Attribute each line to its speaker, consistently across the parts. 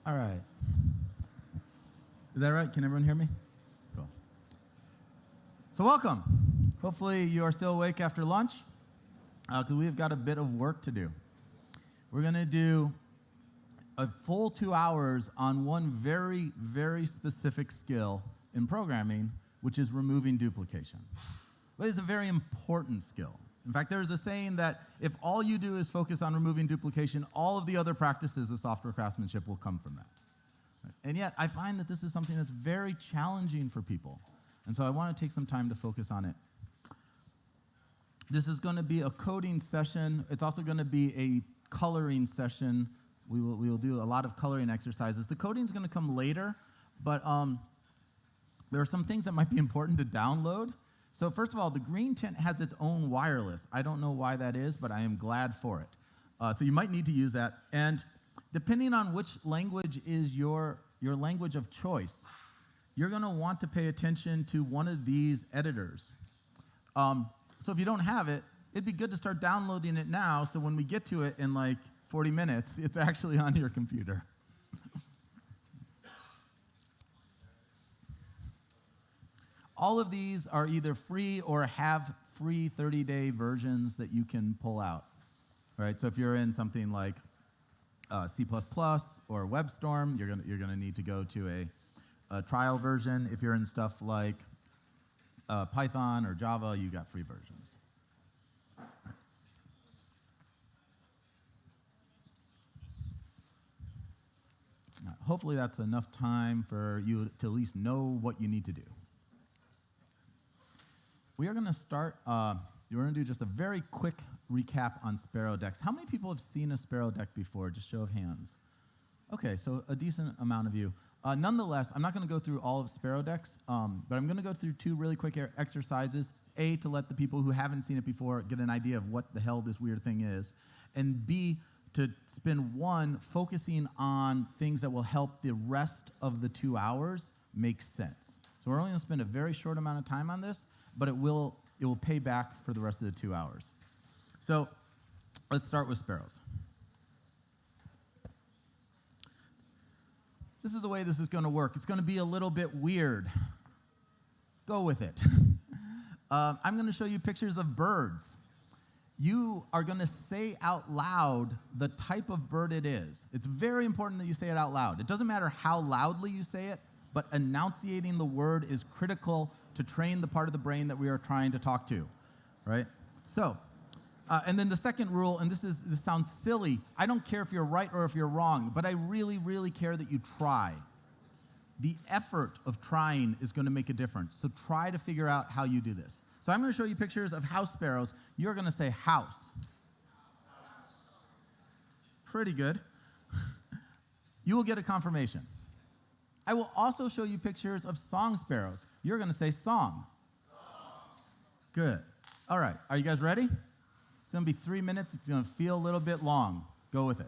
Speaker 1: All right. Is that right? Can everyone hear me? Cool. So welcome. Hopefully you are still awake after lunch, because we've got a bit of work to do. We're going to do a full 2 hours on one very, very specific skill in programming, which is removing duplication. But it's a very important skill. In fact, there's a saying that if all you do is focus on removing duplication, all of the other practices of software craftsmanship will come from that. And yet, I find that this is something that's very challenging for people. And so I want to take some time to focus on it. This is going to be a coding session. It's also going to be a coloring session. We will do a lot of coloring exercises. The coding is going to come later, but there are some things that might be important to download. So first of all, the green tent has its own wireless. I don't know why that is, but I am glad for it. So you might need to use that. And depending on which language is your language of choice, you're going to want to pay attention to one of these editors. So if you don't have it, it'd be good to start downloading it now, so when we get to it in like 40 minutes, it's actually on your computer. All of these are either free or have free 30-day versions that you can pull out. Right? So if you're in something like C++ or WebStorm, you're gonna need to go to a trial version. If you're in stuff like Python or Java, you got free versions. Hopefully that's enough time for you to at least know what you need to do. We are going to start, we're going to do just a very quick recap on Sparrow decks. How many people have seen a Sparrow deck before? Just show of hands. Okay, so a decent amount of you. Nonetheless, I'm not going to go through all of Sparrow decks, but I'm going to go through two really quick exercises. A, to let the people who haven't seen it before get an idea of what the hell this weird thing is. And B, to spend one focusing on things that will help the rest of the 2 hours make sense. So we're only going to spend a very short amount of time on this, but it will pay back for the rest of the 2 hours. So let's start with sparrows. This is the way this is going to work. It's going to be a little bit weird. Go with it. I'm going to show you pictures of birds. You are going to say out loud the type of bird it is. It's very important that you say it out loud. It doesn't matter how loudly you say it, but enunciating the word is critical to train the part of the brain that we are trying to talk to, right? So, and then the second rule, and this sounds silly. I don't care if you're right or if you're wrong, but I really, really care that you try. The effort of trying is going to make a difference. So try to figure out how you do this. So I'm going to show you pictures of house sparrows. You're going to say house. Pretty good. You will get a confirmation. I will also show you pictures of song sparrows. You're going to say song. Good. All right. Are you guys ready? It's going to be 3 minutes. It's going to feel a little bit long. Go with it.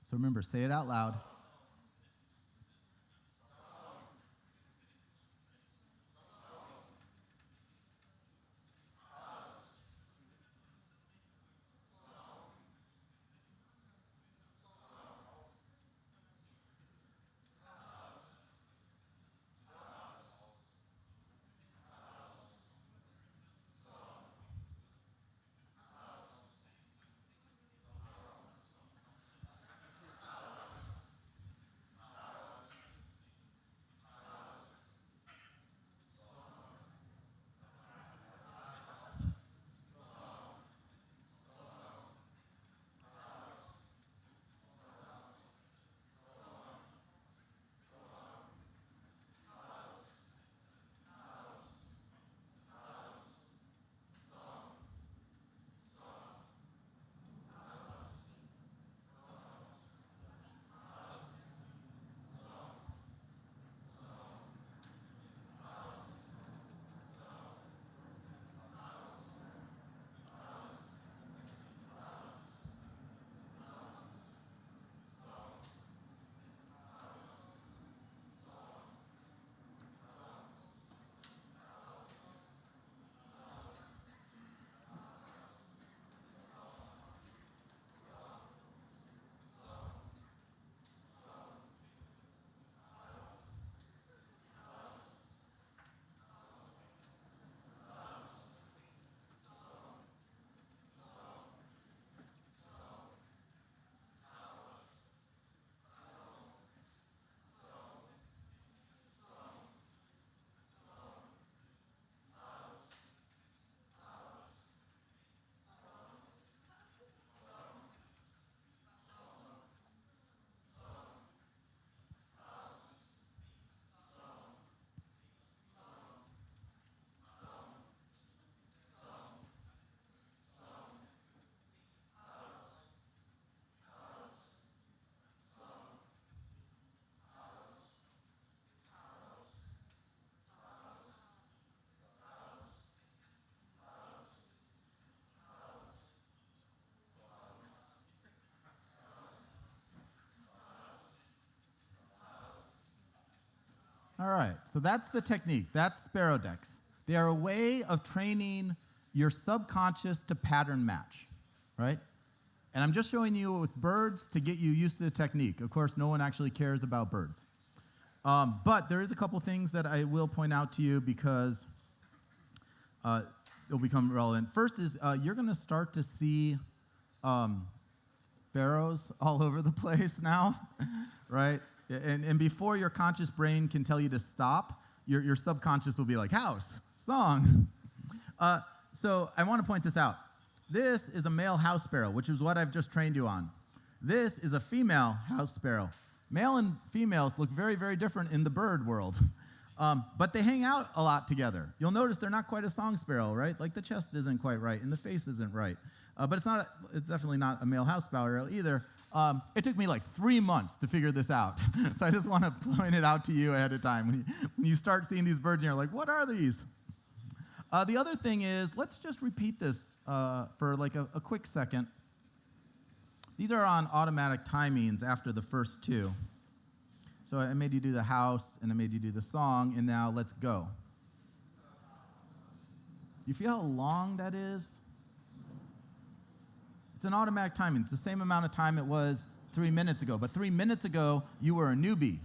Speaker 1: So remember, say it out loud. All right, so that's the technique. That's sparrow decks. They are a way of training your subconscious to pattern match, right? And I'm just showing you with birds to get you used to the technique. Of course, no one actually cares about birds. But there is a couple things that I will point out to you because it'll become relevant. First is you're going to start to see sparrows all over the place now, right? And before your conscious brain can tell you to stop, your subconscious will be like, house, song. So I want to point this out. This is a male house sparrow, which is what I've just trained you on. This is a female house sparrow. Male and females look very, very different in the bird world, but they hang out a lot together. You'll notice they're not quite a song sparrow, right? Like the chest isn't quite right and the face isn't right. But it's definitely not a male house sparrow either. It took me like 3 months to figure this out. So I just want to point it out to you ahead of time. When you start seeing these birds and you're like, what are these? The other thing is, let's just repeat this for like a quick second. These are on automatic timings after the first two. So I made you do the house, and I made you do the song, and now let's go. You feel how long that is? It's an automatic timing. It's the same amount of time it was 3 minutes ago. But 3 minutes ago, you were a newbie.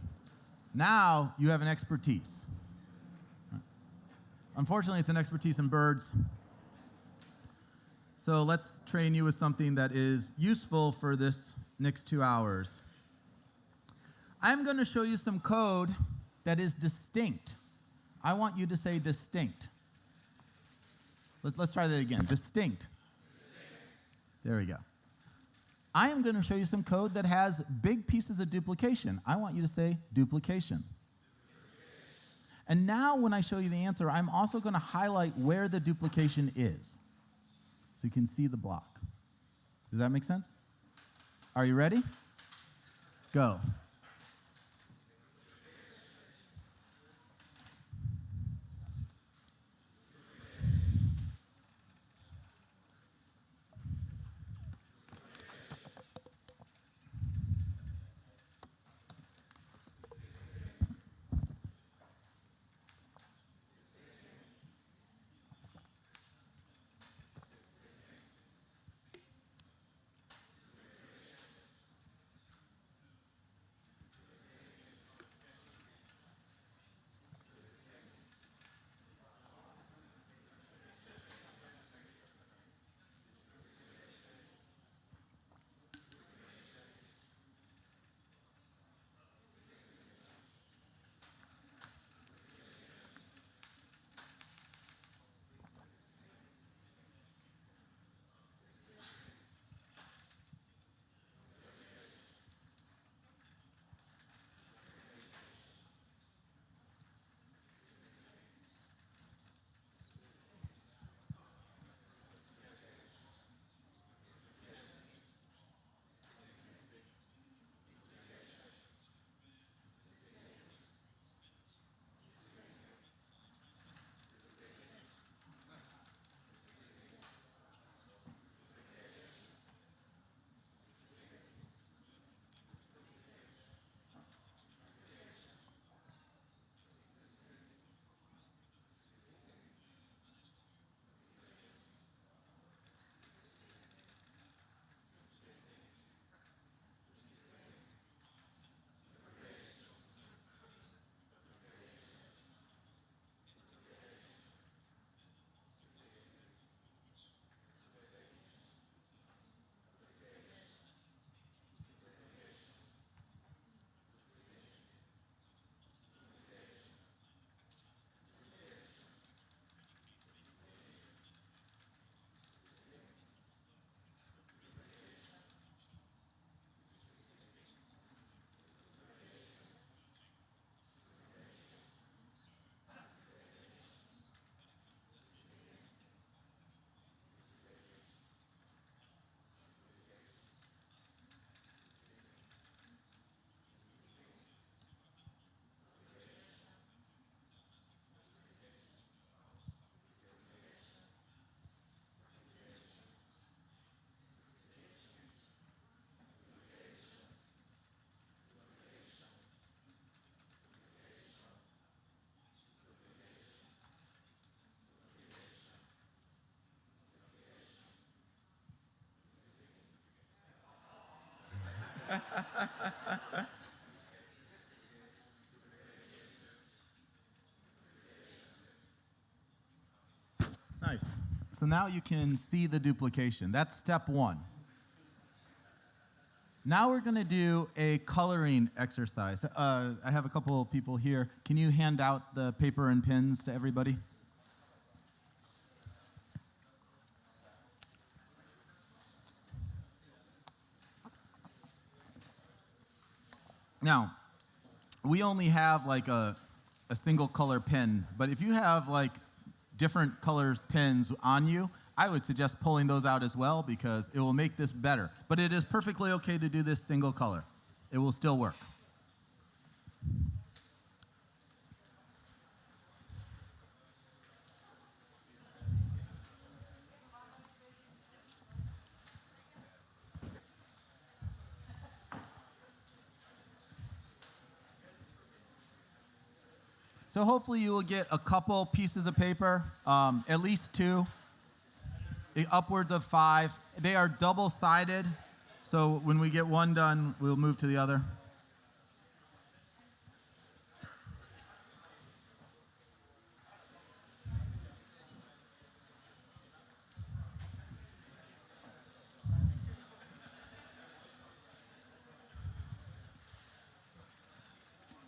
Speaker 1: Now you have an expertise. Unfortunately, it's an expertise in birds. So let's train you with something that is useful for this next 2 hours. I'm going to show you some code that is distinct. I want you to say distinct. Let's try that again. Distinct. There we go. I am going to show you some code that has big pieces of duplication. I want you to say duplication. And now when I show you the answer, I'm also going to highlight where the duplication is, so you can see the block. Does that make sense? Are you ready? Go. Nice. So now you can see the duplication. That's step one. Now we're going to do a coloring exercise. I have a couple of people here. Can you hand out the paper and pens to everybody? Now, we only have like a single color pen, but if you have like different colors pens on you, I would suggest pulling those out as well because it will make this better. But it is perfectly okay to do this single color. It will still work. So hopefully you will get a couple pieces of paper, at least two, upwards of 5. They are double-sided, so when we get one done, we'll move to the other.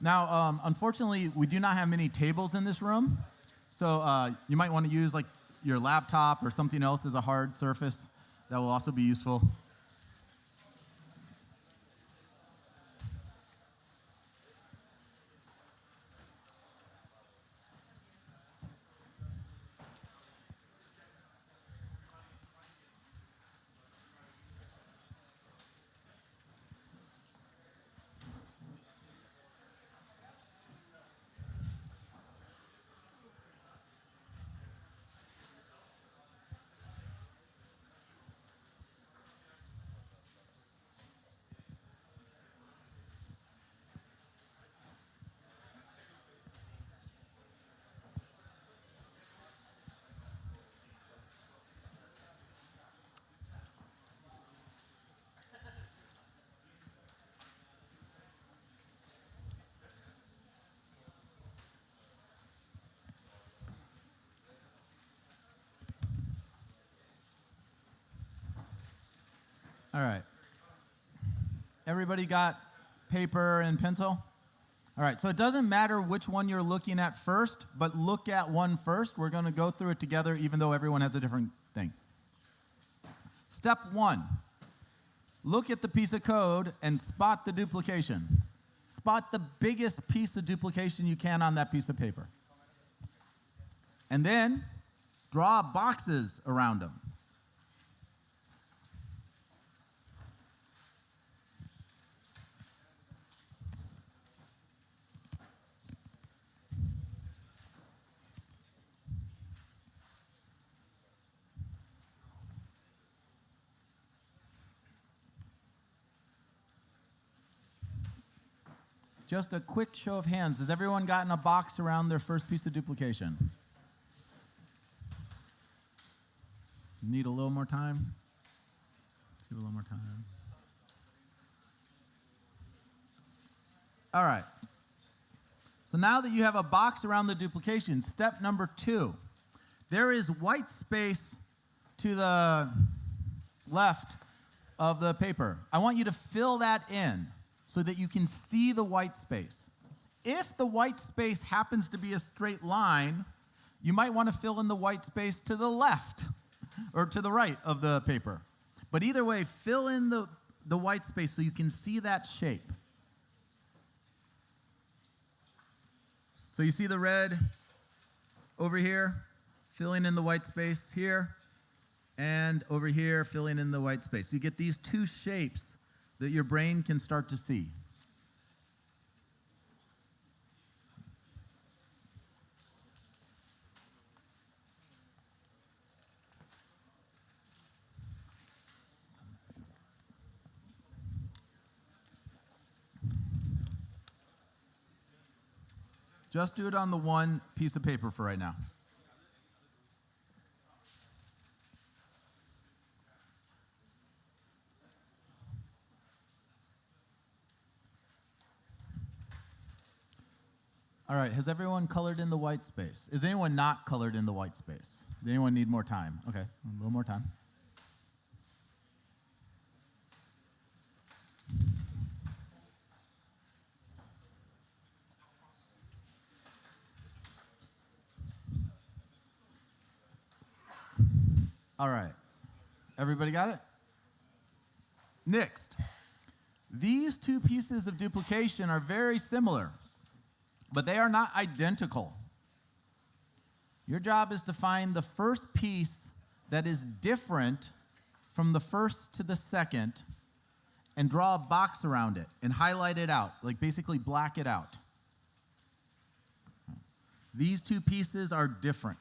Speaker 1: Now, unfortunately, we do not have many tables in this room, so you might want to use like your laptop or something else as a hard surface. That will also be useful. All right. Everybody got paper and pencil? All right, so it doesn't matter which one you're looking at first, but look at one first. We're going to go through it together even though everyone has a different thing. Step 1, look at the piece of code and spot the duplication. Spot the biggest piece of duplication you can on that piece of paper. And then draw boxes around them. Just a quick show of hands. Has everyone gotten a box around their first piece of duplication? Need a little more time? Let's give it a little more time. All right. So now that you have a box around the duplication, step number 2. There is white space to the left of the paper. I want you to fill that in so that you can see the white space. If the white space happens to be a straight line, you might want to fill in the white space to the left or to the right of the paper. But either way, fill in the white space so you can see that shape. So you see the red over here, filling in the white space here, and over here, filling in the white space. You get these two shapes that your brain can start to see. Just do it on the one piece of paper for right now. All right, has everyone colored in the white space? Is anyone not colored in the white space? Does anyone need more time? Okay, a little more time. All right, everybody got it? Next, these two pieces of duplication are very similar, but they are not identical. Your job is to find the first piece that is different from the first to the second and draw a box around it and highlight it out, like basically black it out. These two pieces are different.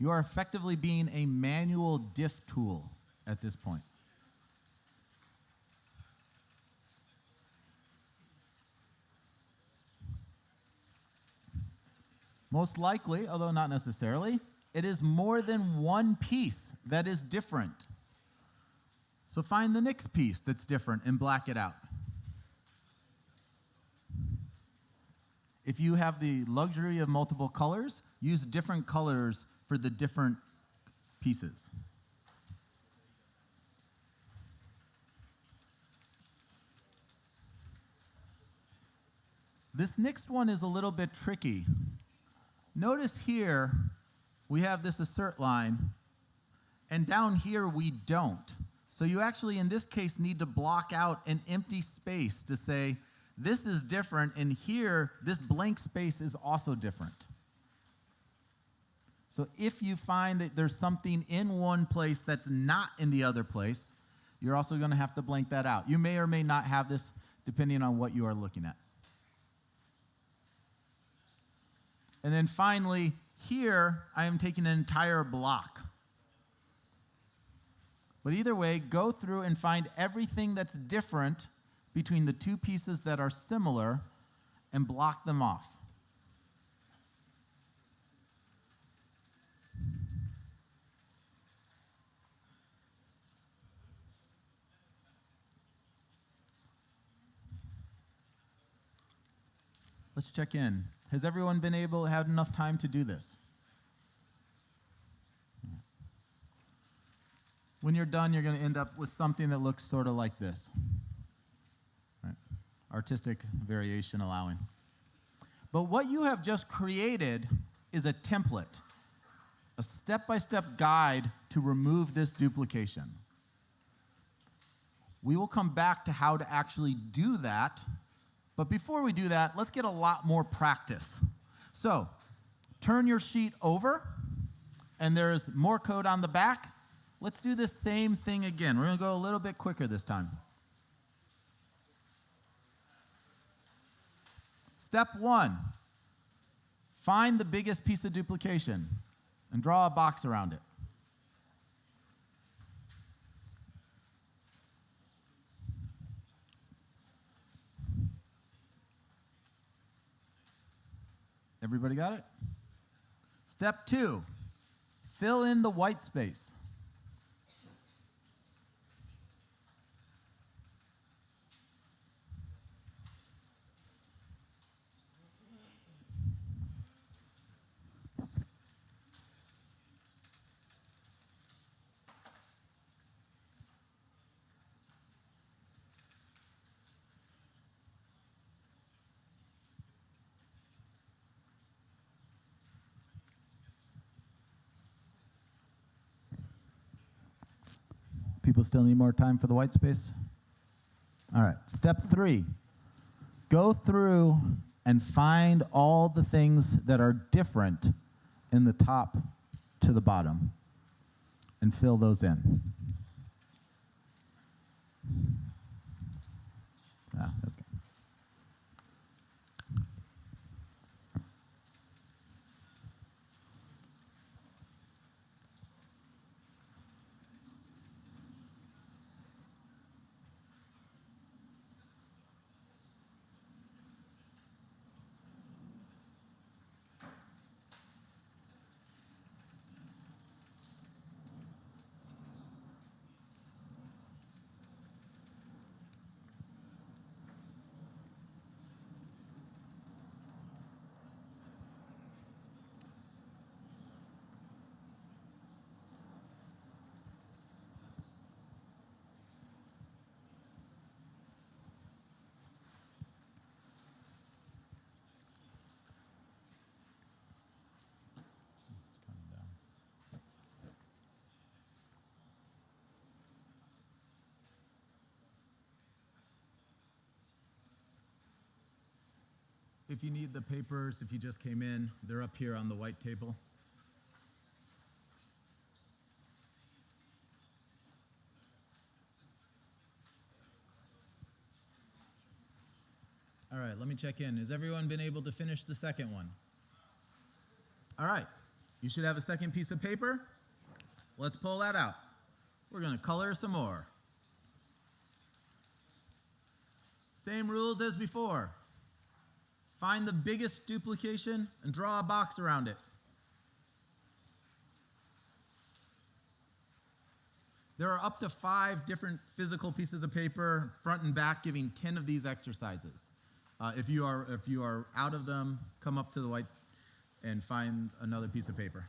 Speaker 1: You are effectively being a manual diff tool at this point. Most likely, although not necessarily, it is more than one piece that is different. So find the next piece that's different and black it out. If you have the luxury of multiple colors, use different colors for the different pieces. This next one is a little bit tricky. Notice here, we have this assert line, and down here we don't. So you actually, in this case, need to block out an empty space to say, this is different, and here, this blank space is also different. So if you find that there's something in one place that's not in the other place, you're also going to have to blank that out. You may or may not have this depending on what you are looking at. And then finally, here, I am taking an entire block. But either way, go through and find everything that's different between the two pieces that are similar and block them off. Let's check in. Has everyone been able to have enough time to do this? When you're done, you're going to end up with something that looks sort of like this. Right? Artistic variation allowing. But what you have just created is a template, a step-by-step guide to remove this duplication. We will come back to how to actually do that. But before we do that, let's get a lot more practice. So, turn your sheet over, and there's more code on the back. Let's do this same thing again. We're going to go a little bit quicker this time. Step 1, find the biggest piece of duplication and draw a box around it. Everybody got it? Step 2, fill in the white space. People still need more time for the white space? All right, step 3. Go through and find all the things that are different in the top to the bottom and fill those in. That's good. if you need the papers, if you just came in, they're up here on the white table. All right, let me check in. Has everyone been able to finish the second one? All right, you should have a second piece of paper. Let's pull that out. We're going to color some more. Same rules as before. Find the biggest duplication and draw a box around it. There are up to 5 different physical pieces of paper, front and back, giving 10 of these exercises. If you are out of them, come up to the white and find another piece of paper.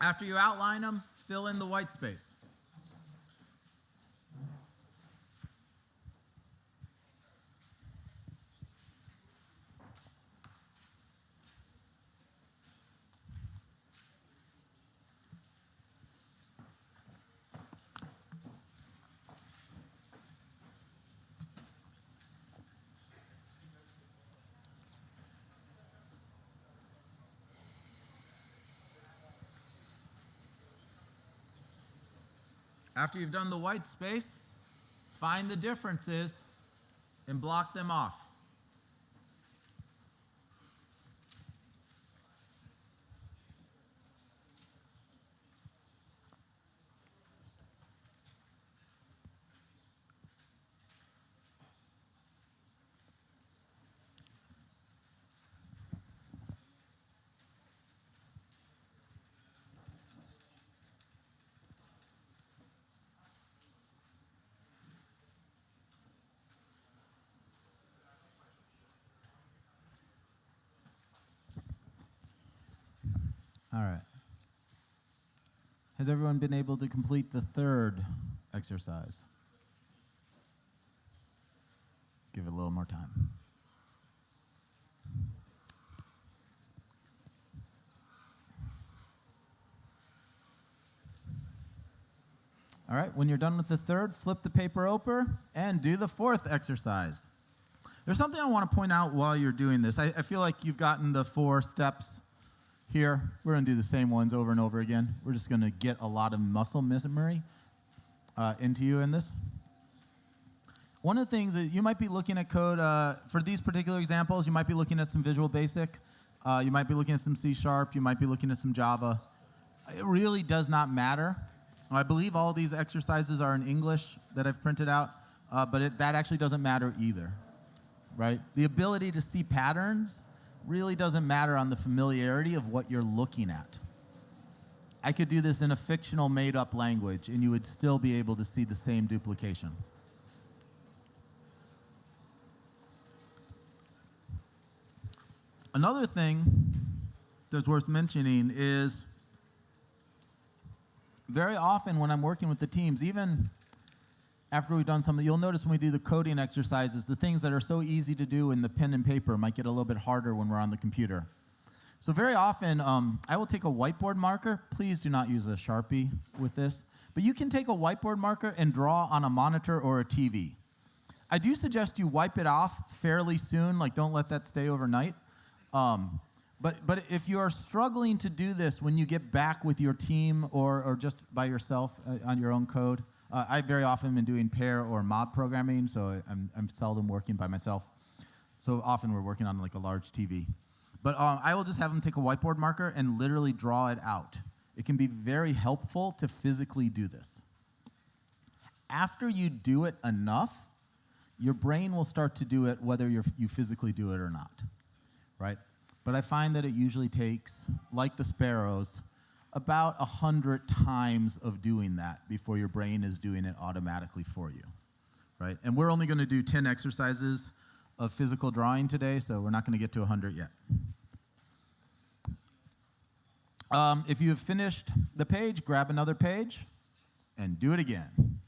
Speaker 1: After you outline them, fill in the white space. After you've done the white space, find the differences and block them off. All right. Has everyone been able to complete the third exercise? Give it a little more time. All right, when you're done with the third, flip the paper over and do the fourth exercise. There's something I want to point out while you're doing this. I feel like you've gotten the 4 steps here. We're going to do the same ones over and over again. We're just going to get a lot of muscle memory into you in this. One of the things that you might be looking at code, for these particular examples, you might be looking at some Visual Basic. You might be looking at some C#. You might be looking at some Java. It really does not matter. I believe all these exercises are in English that I've printed out, but that actually doesn't matter either, right? The ability to see patterns really doesn't matter on the familiarity of what you're looking at. I could do this in a fictional made-up language, and you would still be able to see the same duplication. Another thing that's worth mentioning is very often when I'm working with the teams, even after we've done something, you'll notice when we do the coding exercises, the things that are so easy to do in the pen and paper might get a little bit harder when we're on the computer. So very often, I will take a whiteboard marker. Please do not use a Sharpie with this. But you can take a whiteboard marker and draw on a monitor or a TV. I do suggest you wipe it off fairly soon, like don't let that stay overnight. But if you are struggling to do this when you get back with your team or just by yourself on your own code, I very often been doing pair or mob programming, so I'm seldom working by myself. So often we're working on like a large TV. But I will just have them take a whiteboard marker and literally draw it out. It can be very helpful to physically do this. After you do it enough, your brain will start to do it whether you physically do it or not, right? But I find that it usually takes, like the sparrows, about 100 times of doing that before your brain is doing it automatically for you, right? And we're only going to do 10 exercises of physical drawing today, so we're not going to get to 100 yet. If you have finished the page, grab another page and do it again.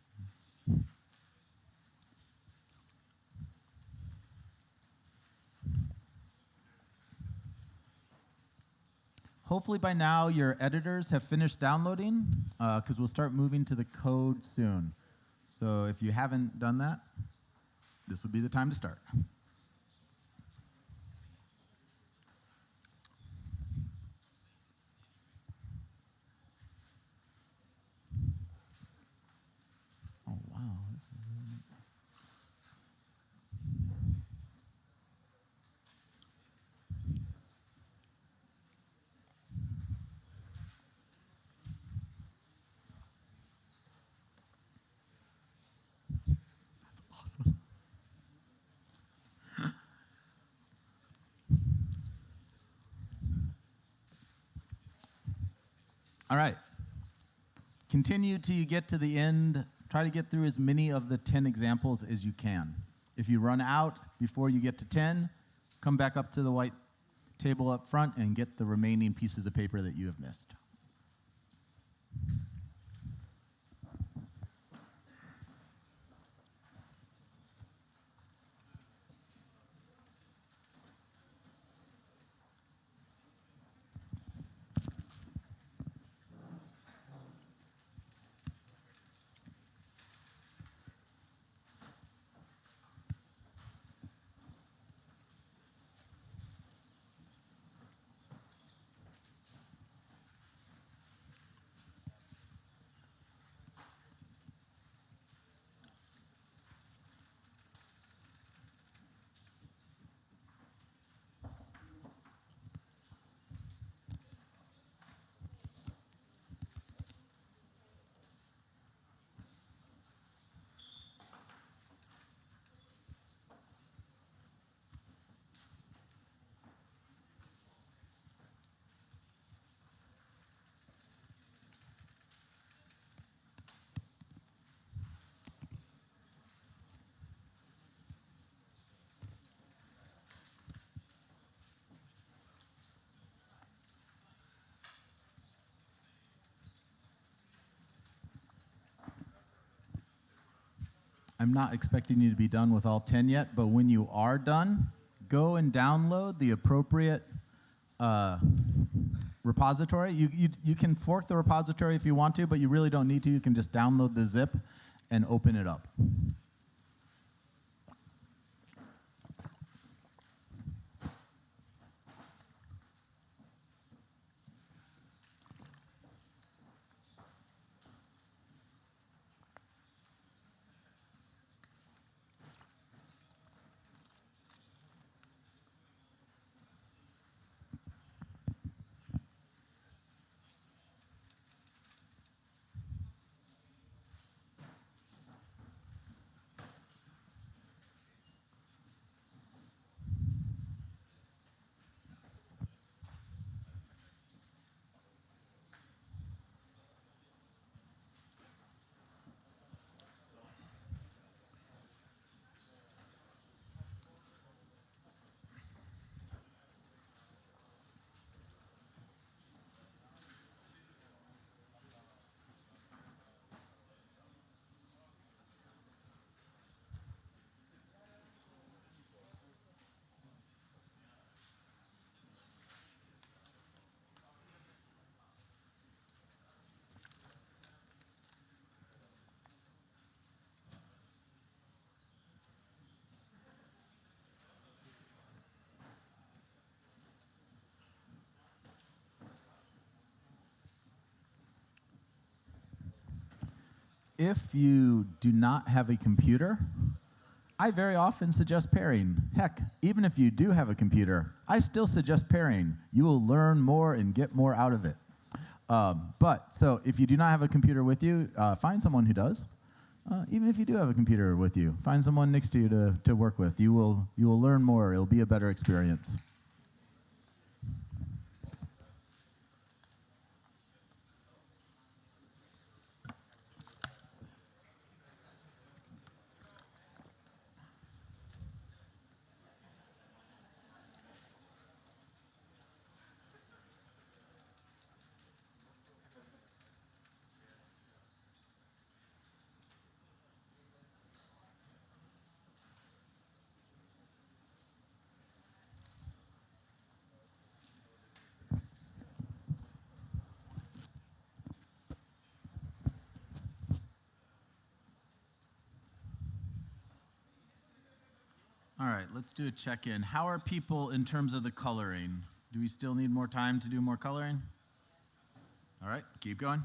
Speaker 1: Hopefully by now your editors have finished downloading, because we'll start moving to the code soon. So if you haven't done that, this would be the time to start. Oh, wow. This is really neat. Awesome. All right. Continue till you get to the end. Try to get through as many of the 10 examples as you can. If you run out before you get to 10, come back up to the white table up front and get the remaining pieces of paper that you have missed. I'm not expecting you to be done with all 10 yet, but when you are done, go and download the appropriate repository. You can fork the repository if you want to, but you really don't need to. You can just download the zip and open it up. If you do not have a computer, I very often suggest pairing. Heck, even if you do have a computer, I still suggest pairing. You will learn more and get more out of it. So if you do not have a computer with you, find someone who does. Even if you do have a computer with you, find someone next to you to work with. You will learn more. It'll be a better experience. All right, let's do a check-in. How are people in terms of the coloring? Do we still need more time to do more coloring? All right, keep going.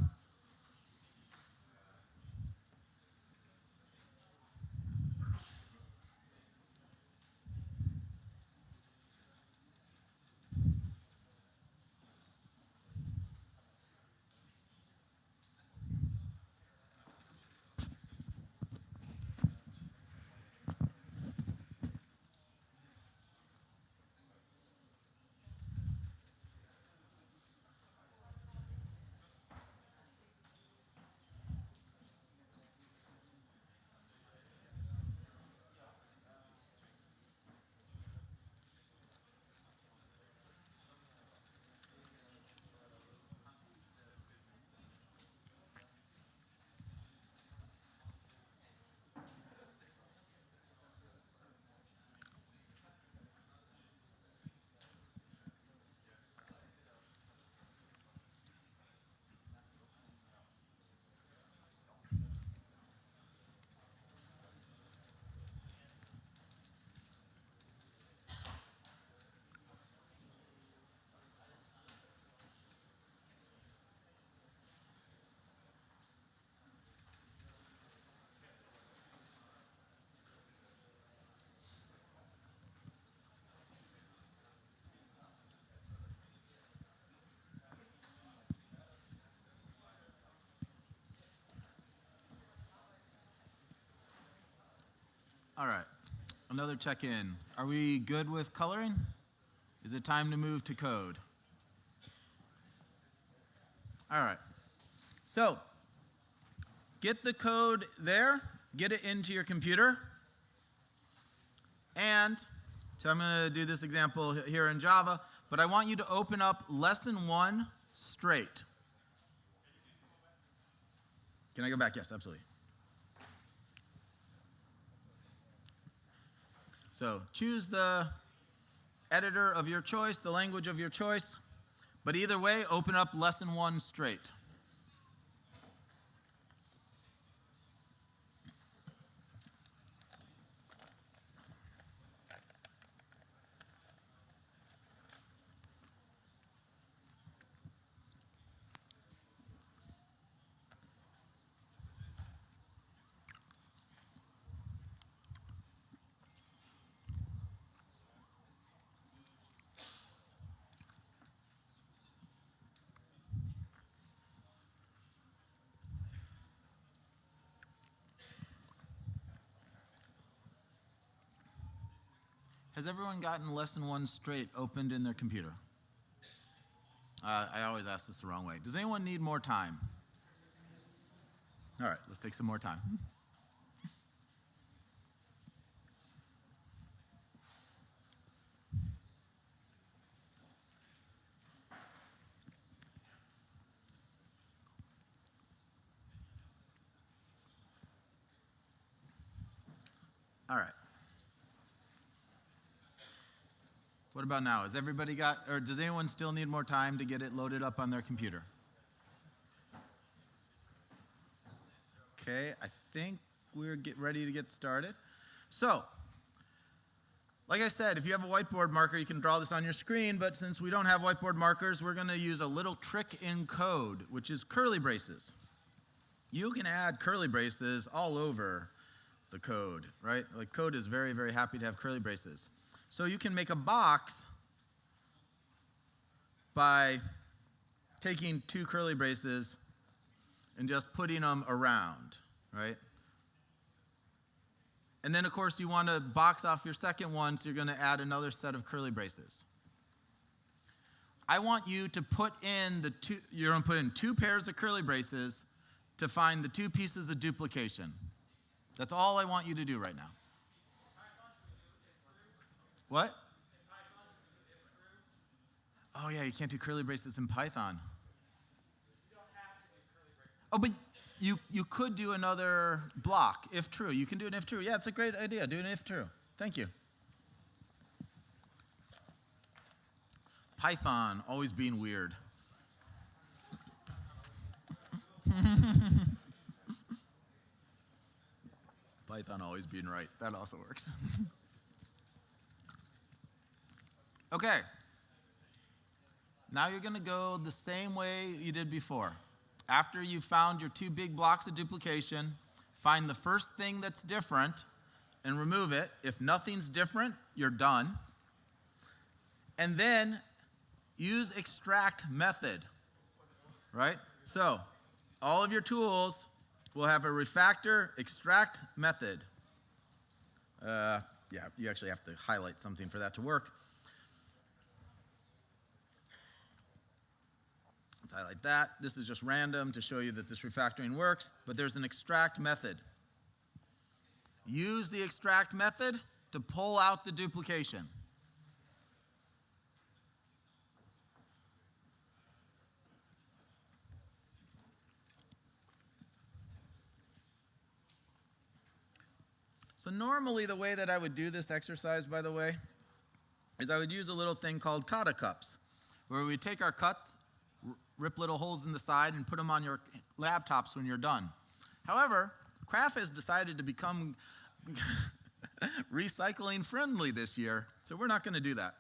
Speaker 1: All right, another check-in. Are we good with coloring? Is it time to move to code? All right, so get the code there, get it into your computer, and so I'm going to do this example here in Java, but I want you to open up lesson 1 straight. Can I go back? Yes, absolutely. So choose the editor of your choice, the language of your choice, but either way, open up lesson 1 straight. Has everyone gotten lesson 1 straight opened in their computer? I always ask this the wrong way. Does anyone need more time? All right, let's take some more time. All right. What about now? Has everybody got, or does anyone still need more time to get it loaded up on their computer? Okay, I think we're ready to get started. So, like I said, if you have a whiteboard marker, you can draw this on your screen, but since we don't have whiteboard markers, we're going to use a little trick in code, which is curly braces. You can add curly braces all over the code, right? Like code is very, very happy to have curly braces. So you can make a box by taking 2 curly braces and just putting them around, right? And then, of course, you want to box off your second one, so you're going to add another set of curly braces. I want you to put in you're going to put in 2 pairs of curly braces to find the 2 pieces of duplication. That's all I want you to do right now. What? Oh, yeah, you can't do curly braces in Python. Oh, but you could do another block, if true. You can do an if true. Yeah, it's a great idea. Do an if true. Thank you. Python, always being weird. Python always being right. That also works. Okay, now you're going to go the same way you did before. After you've found your two big blocks of duplication, find the first thing that's different and remove it. If nothing's different, you're done. And then use extract method, right? So all of your tools will have a refactor extract method. Yeah, you actually have to highlight something for that to work. Let's highlight that. This is just random to show you that this refactoring works, but there's an extract method. Use the extract method to pull out the duplication. So normally the way that I would do this exercise, by the way, is I would use a little thing called kata cups, where we take our cuts, rip little holes in the side, and put them on your laptops when you're done. However, craft has decided to become recycling friendly this year, so we're not going to do that.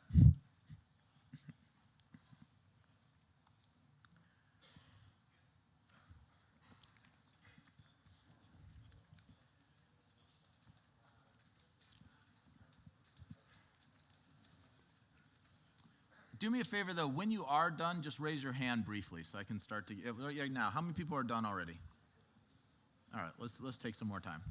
Speaker 1: Do me a favor, though. When you are done, just raise your hand briefly so I can start to. Right now, how many people are done already? All right, let's take some more time.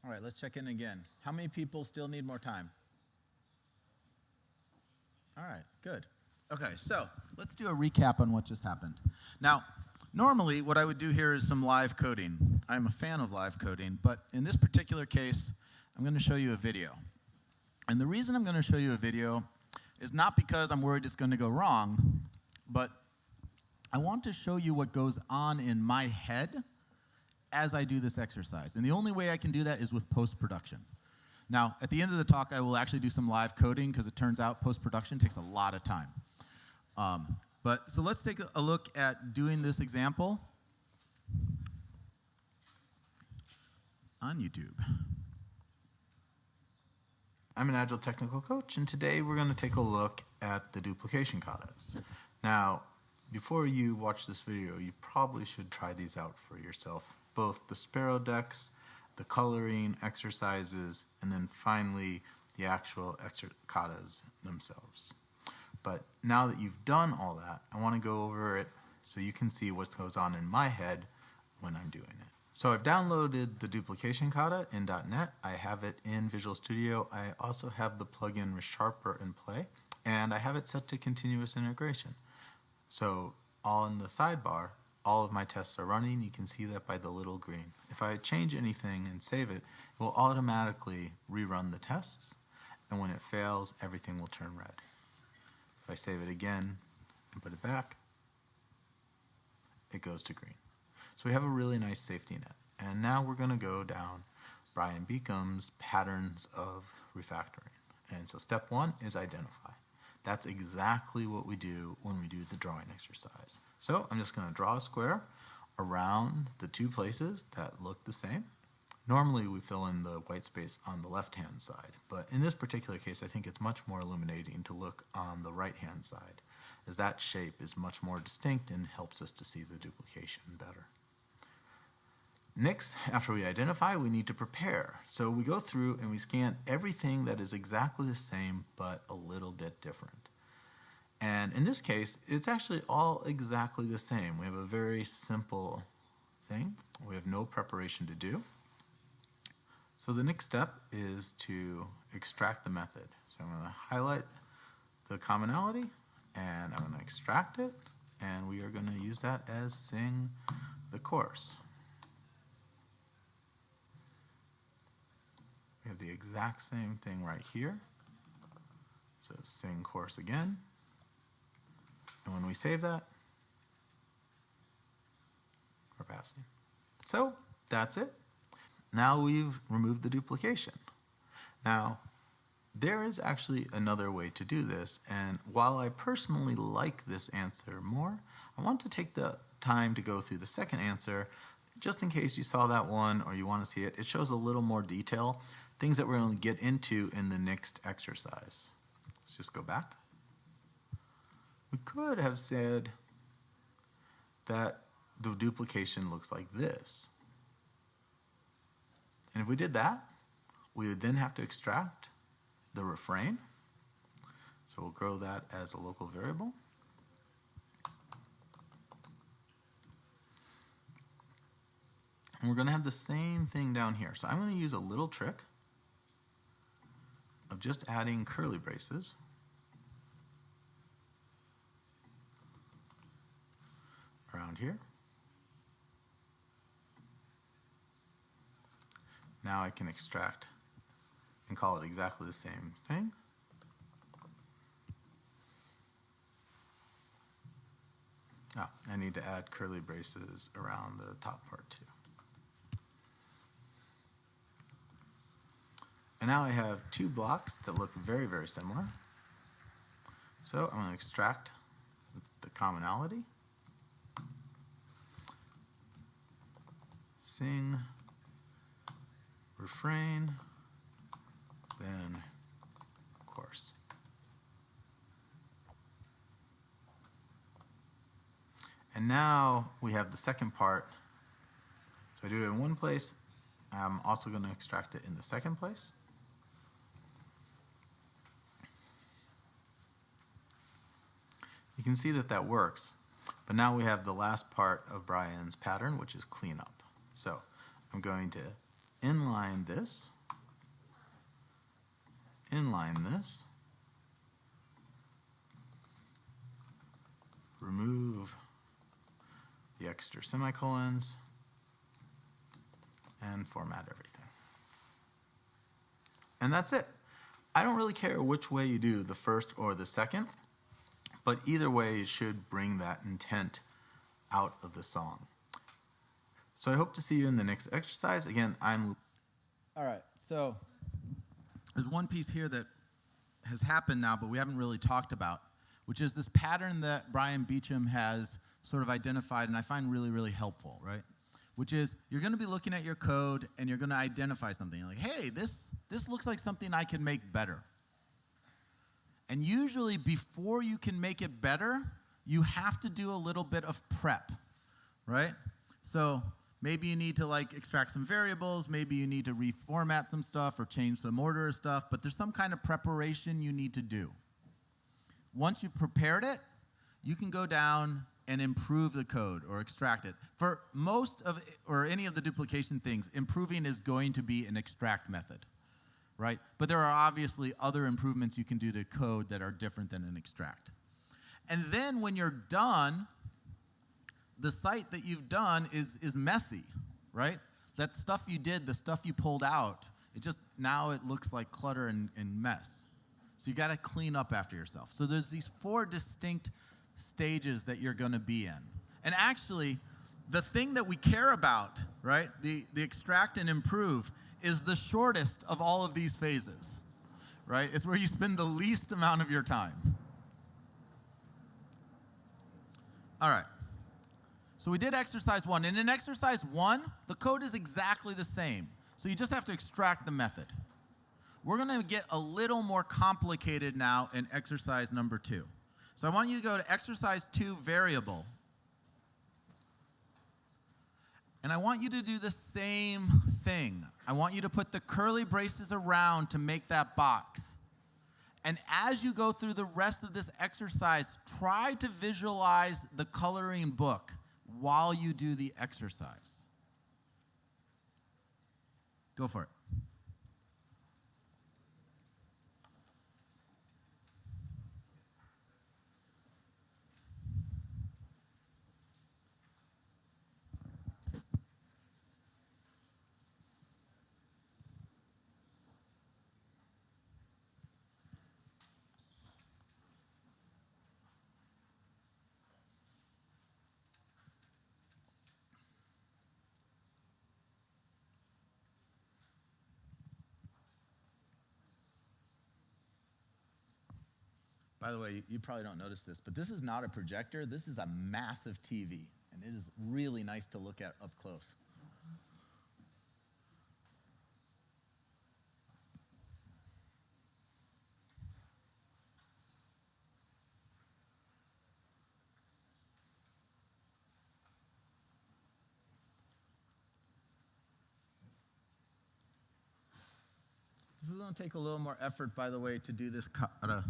Speaker 1: All right, let's check in again. How many people still need more time? All right, good. Okay, so let's do a recap on what just happened. Now, normally what I would do here is some live coding. I'm a fan of live coding, but in this particular case, I'm going to show you a video. And the reason I'm going to show you a video is not because I'm worried it's going to go wrong, but I want to show you what goes on in my head as I do this exercise. And the only way I can do that is with post-production. Now, at the end of the talk, I will actually do some live coding because it turns out post-production takes a lot of time. So let's take a look at doing this example on YouTube.
Speaker 2: I'm an Agile technical coach, and today we're going to take a look at the duplication katas. Now, before you watch this video, you probably should try these out for yourself. Both the Sparrow decks, the coloring exercises, and then finally the actual katas themselves. But now that you've done all that, I want to go over it so you can see what goes on in my head when I'm doing it. So I've downloaded the duplication kata in .NET. I have it in Visual Studio. I also have the plugin Resharper in play, and I have it set to continuous integration. So on the sidebar, all of my tests are running. You can see that by the little green. If I change anything and save it, it will automatically rerun the tests, and when it fails, everything will turn red. If I save it again and put it back, it goes to green. So we have a really nice safety net. And now we're going to go down Brian Beacom's patterns of refactoring. And so step one is identify. That's exactly what we do when we do the drawing exercise. So I'm just going to draw a square around the two places that look the same. Normally we fill in the white space on the left-hand side, but in this particular case I think it's much more illuminating to look on the right-hand side, as that shape is much more distinct and helps us to see the duplication better. Next, after we identify, we need to prepare. So we go through and we scan everything that is exactly the same but a little bit different. And in this case, it's actually all exactly the same. We have a very simple thing. We have no preparation to do. So the next step is to extract the method. So I'm going to highlight the commonality and I'm going to extract it, and we are going to use that as sing the course. We have the exact same thing right here. So sing course again. And when we save that, we're passing. So that's it. Now we've removed the duplication. Now, there is actually another way to do this, and while I personally like this answer more, I want to take the time to go through the second answer, just in case you saw that one or you want to see it. It shows a little more detail, things that we're going to get into in the next exercise. Let's just go back. We could have said that the duplication looks like this. And if we did that, we would then have to extract the refrain. So we'll grow that as a local variable. And we're going to have the same thing down here. So I'm going to use a little trick of just adding curly braces. Around here. Now I can extract and call it exactly the same thing. Oh, I need to add curly braces around the top part too. And now I have two blocks that look very, very similar. So I'm going to extract the commonality. Sing, refrain, then course. And now we have the second part. So I do it in one place. I'm also going to extract it in the second place. You can see that that works. But now we have the last part of Brian's pattern, which is cleanup. So I'm going to inline this, remove the extra semicolons, and format everything. And that's it. I don't really care which way you do, the first or the second, but either way it should bring that intent out of the song. So I hope to see you in the next exercise. Again, I'm...
Speaker 1: All right, so there's one piece here that has happened now, but we haven't really talked about, which is this pattern that Brian Beecham has sort of identified and I find really, really helpful, right? Which is you're going to be looking at your code and you're going to identify something. You're like, hey, this looks like something I can make better. And usually before you can make it better, you have to do a little bit of prep, right? So maybe you need to like extract some variables, maybe you need to reformat some stuff or change some order of stuff, but there's some kind of preparation you need to do. Once you've prepared it, you can go down and improve the code or extract it. For most of it, or any of the duplication things, improving is going to be an extract method, right? But there are obviously other improvements you can do to code that are different than an extract. And then when you're done, the site that you've done is messy, right? That stuff you did, the stuff you pulled out, now it looks like clutter and mess. So you got to clean up after yourself. So there's these 4 distinct stages that you're going to be in. And actually, the thing that we care about, right, the extract and improve, is the shortest of all of these phases, right? It's where you spend the least amount of your time. All right. So we did exercise 1. And in exercise 1, the code is exactly the same. So you just have to extract the method. We're going to get a little more complicated now in exercise number 2. So I want you to go to exercise 2 variable. And I want you to do the same thing. I want you to put the curly braces around to make that box. And as you go through the rest of this exercise, try to visualize the coloring book while you do the exercise. Go for it. By the way, you probably don't notice this, but this is not a projector. This is a massive TV, and it is really nice to look at up close. This is going to take a little more effort, by the way, to do this kata.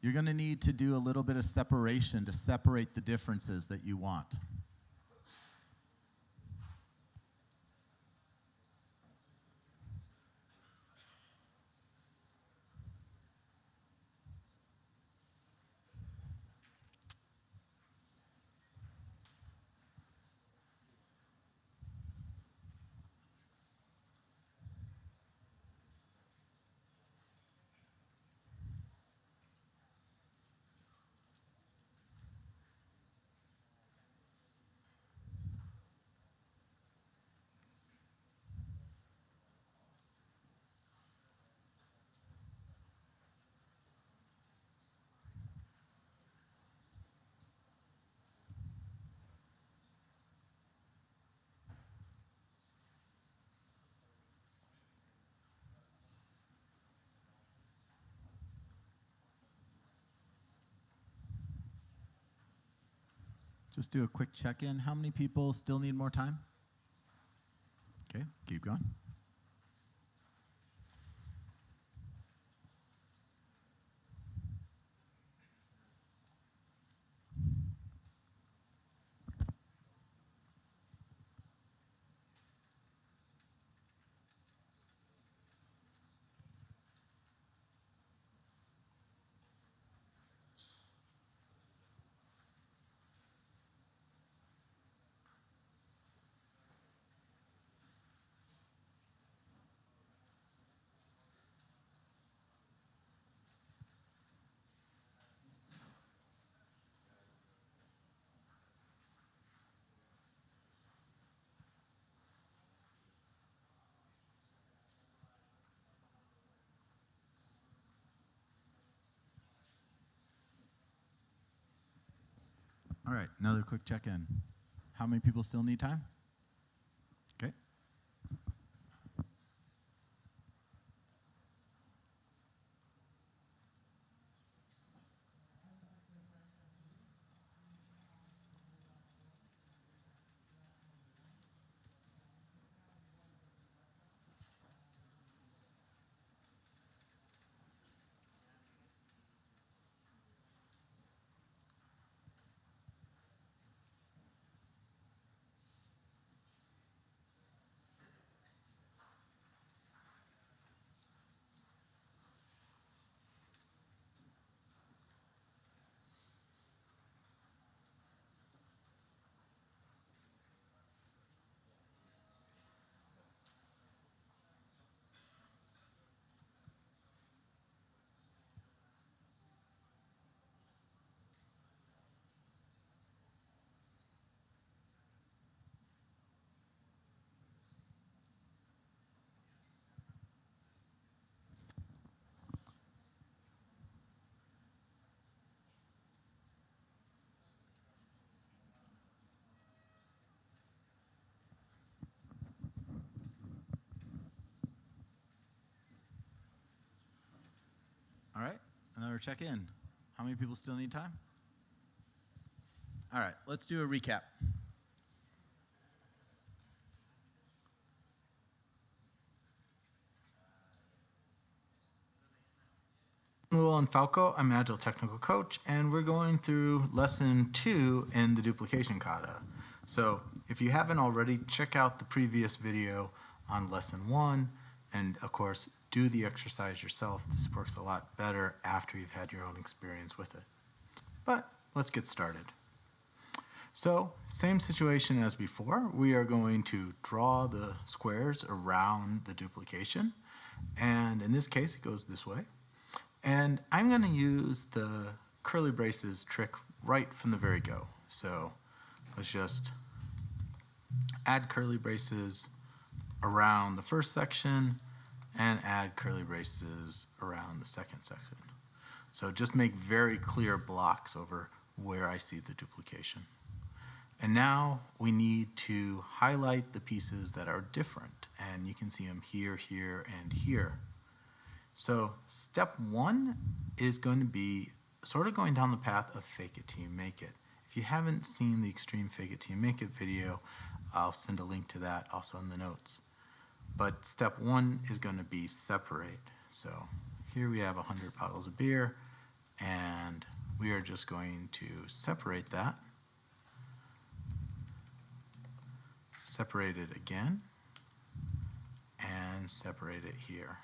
Speaker 1: You're going to need to do a little bit of separation to separate the differences that you want. Just do a quick check-in. How many people still need more time? Okay, keep going. All right, another quick check-in. How many people still need time? Okay. All right, another check-in. How many people still need time? All right, let's do a recap.
Speaker 2: Llewellyn Falco. I'm Agile Technical Coach, and we're going through Lesson 2 in the duplication kata. So if you haven't already, check out the previous video on Lesson 1, and of course, do the exercise yourself. This works a lot better after you've had your own experience with it. But let's get started. So, same situation as before. We are going to draw the squares around the duplication. And in this case, it goes this way. And I'm going to use the curly braces trick right from the very go. So let's just add curly braces around the first section and add curly braces around the second section. So just make very clear blocks over where I see the duplication. And now we need to highlight the pieces that are different. And you can see them here, here, and here. So step 1 is going to be sort of going down the path of fake it till you make it. If you haven't seen the extreme fake it till you make it video, I'll send a link to that also in the notes. But step 1 is going to be separate. So here we have 100 bottles of beer, and we are just going to separate that. Separate it again, and separate it here.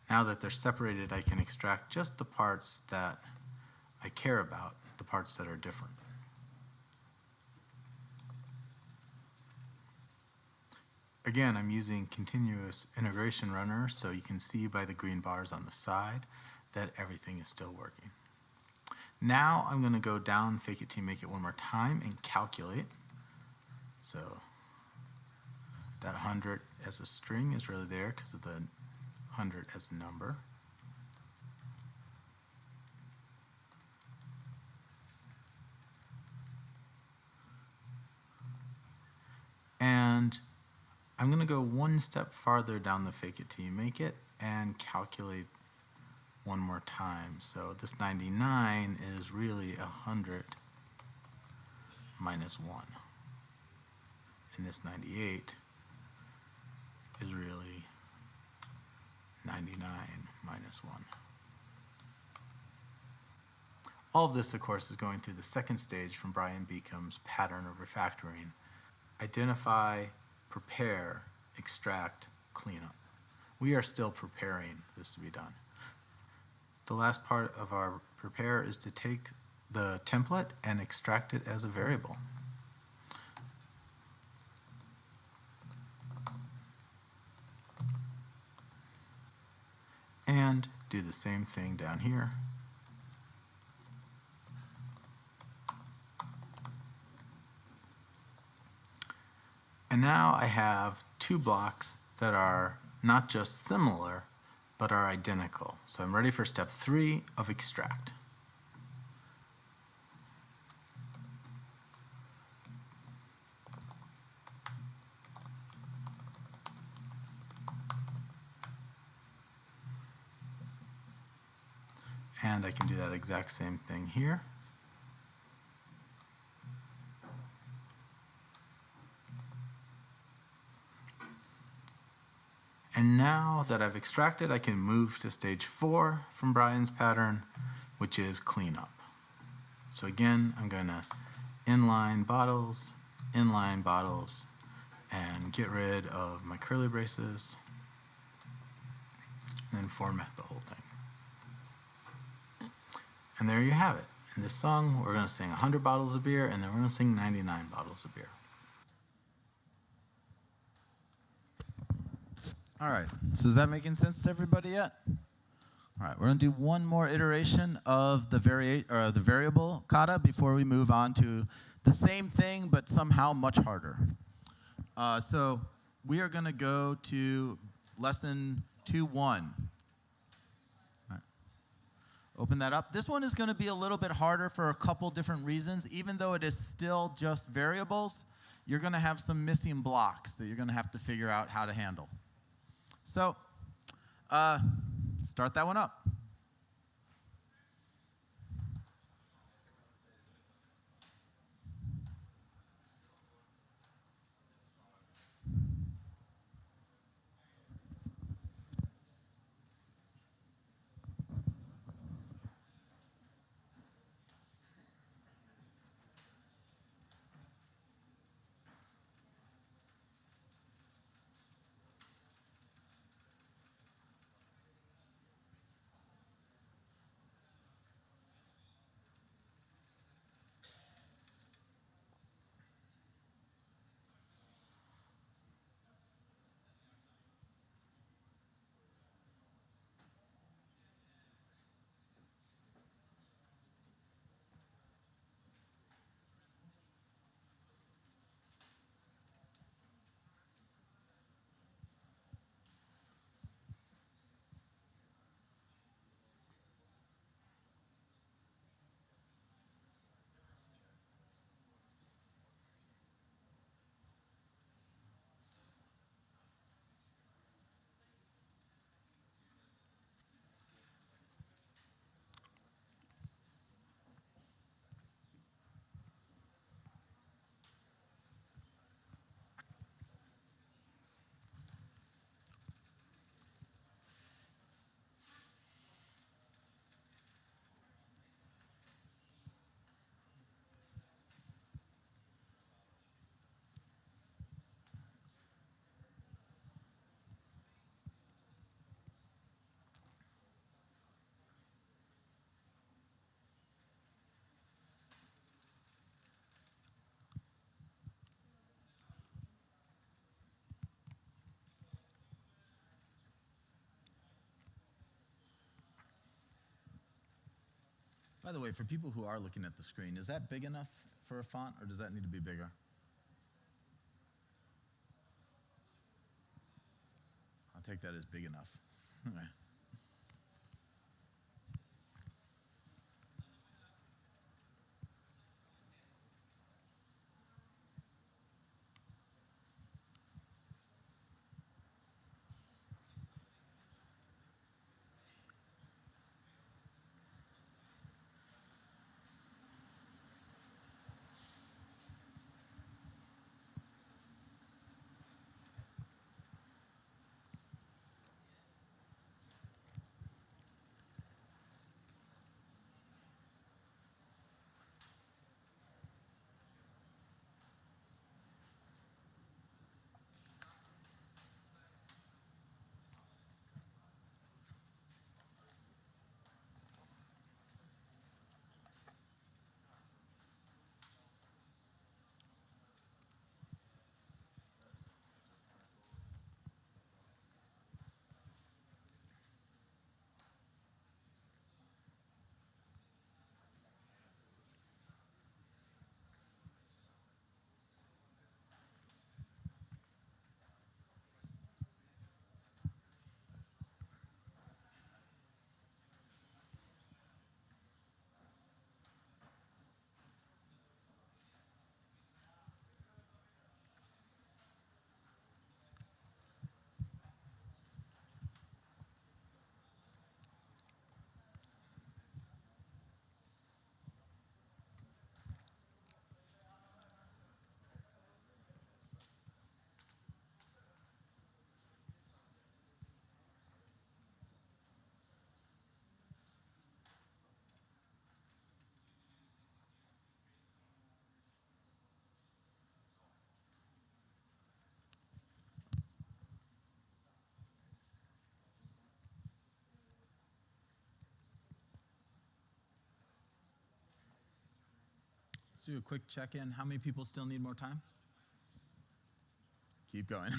Speaker 2: Now that they're separated, I can extract just the parts that I care about, the parts that are different. Again, I'm using continuous integration runner, so you can see by the green bars on the side that everything is still working. Now I'm going to go down, fake it till you make it one more time, and calculate. So that 100 as a string is really there because of the 100 as a number. And I'm going to go one step farther down the fake it till you make it and calculate one more time. So this 99 is really 100 minus 1. And this 98 is really 99 minus 1. All of this, of course, is going through the second stage from Brian Beacom's pattern of refactoring. Identify, prepare, extract, clean up. We are still preparing this to be done. The last part of our prepare is to take the template and extract it as a variable. And do the same thing down here. And now I have two blocks that are not just similar, but are identical. So I'm ready for step 3 of extract. And I can do that exact same thing here. And now that I've extracted, I can move to stage 4 from Brian's pattern, which is cleanup. So again, I'm going to inline bottles, and get rid of my curly braces, and then format the whole thing. And there you have it. In this song, we're going to sing 100 bottles of beer, and then we're going to sing 99 bottles of beer.
Speaker 1: All right, so is that making sense to everybody yet? All right, we're going to do one more iteration of the variable kata before we move on to the same thing, but somehow much harder. So we are going to go to lesson 2.1. Open that up. This one is going to be a little bit harder for a couple different reasons. Even though it is still just variables, you're going to have some missing blocks that you're going to have to figure out how to handle. So start that one up. By the way, for people who are looking at the screen, is that big enough for a font, or does that need to be bigger? I'll take that as big enough. Let's do a quick check-in. How many people still need more time? Keep going.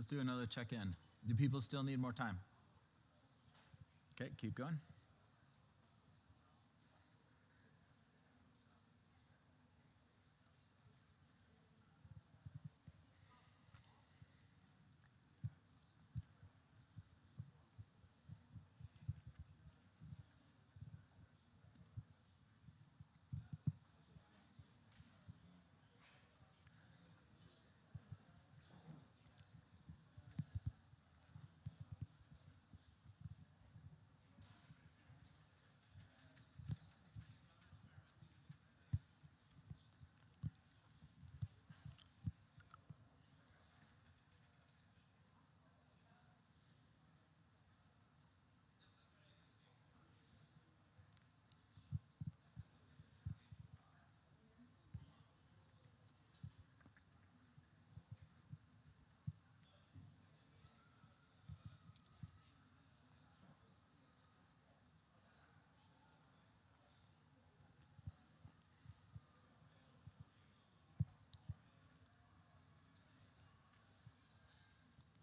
Speaker 1: Let's do another check-in. Do people still need more time? Okay, keep going.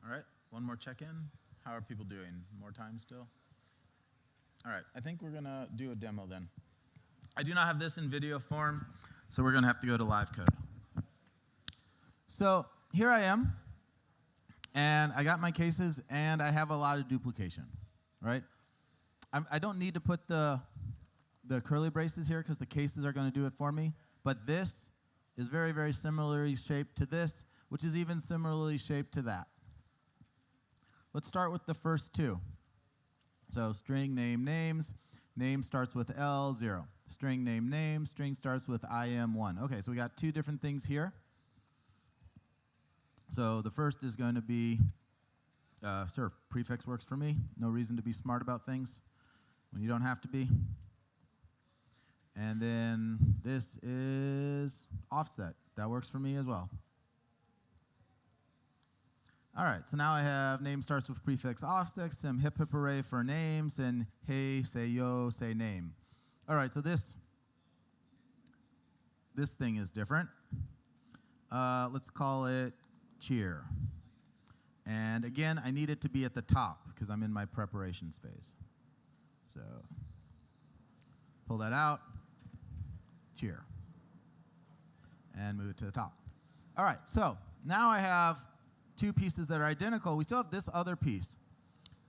Speaker 1: All right, one more check-in. How are people doing? More time still? All right, I think we're gonna do a demo then. I do not have this in video form, so we're gonna have to go to live code. So here I am, and I got my cases, and I have a lot of duplication, right? I don't need to put the curly braces here because the cases are gonna do it for me, but this is very, very similarly shaped to this, which is even similarly shaped to that. Let's start with the first two. So string name names, name starts with L, 0. String name name, string starts with IM, 1. Okay, so we got two different things here. So the first is going to be, sure, prefix works for me. No reason to be smart about things when you don't have to be. And then this is offset. That works for me as well. All right, so now I have name starts with prefix offset, some hip hip hooray for names, and hey, say yo, say name. All right, so this thing is different. Let's call it cheer. And again, I need it to be at the top because I'm in my preparation phase. So pull that out, cheer, and move it to the top. All right, so now I have two pieces that are identical. We still have this other piece.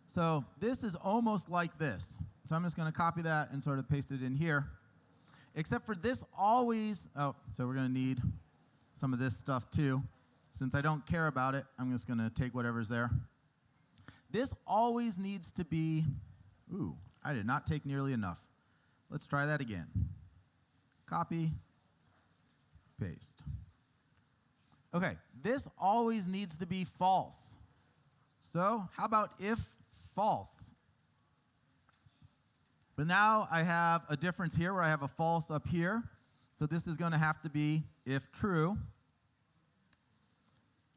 Speaker 1: So this is almost like this. So I'm just going to copy that and sort of paste it in here. Except for this always, so we're going to need some of this stuff too. Since I don't care about it, I'm just going to take whatever's there. This always needs to be, ooh, I did not take nearly enough. Let's try that again. Copy, paste. Okay, this always needs to be false. So how about if false? But now I have a difference here where I have a false up here. So this is going to have to be if true.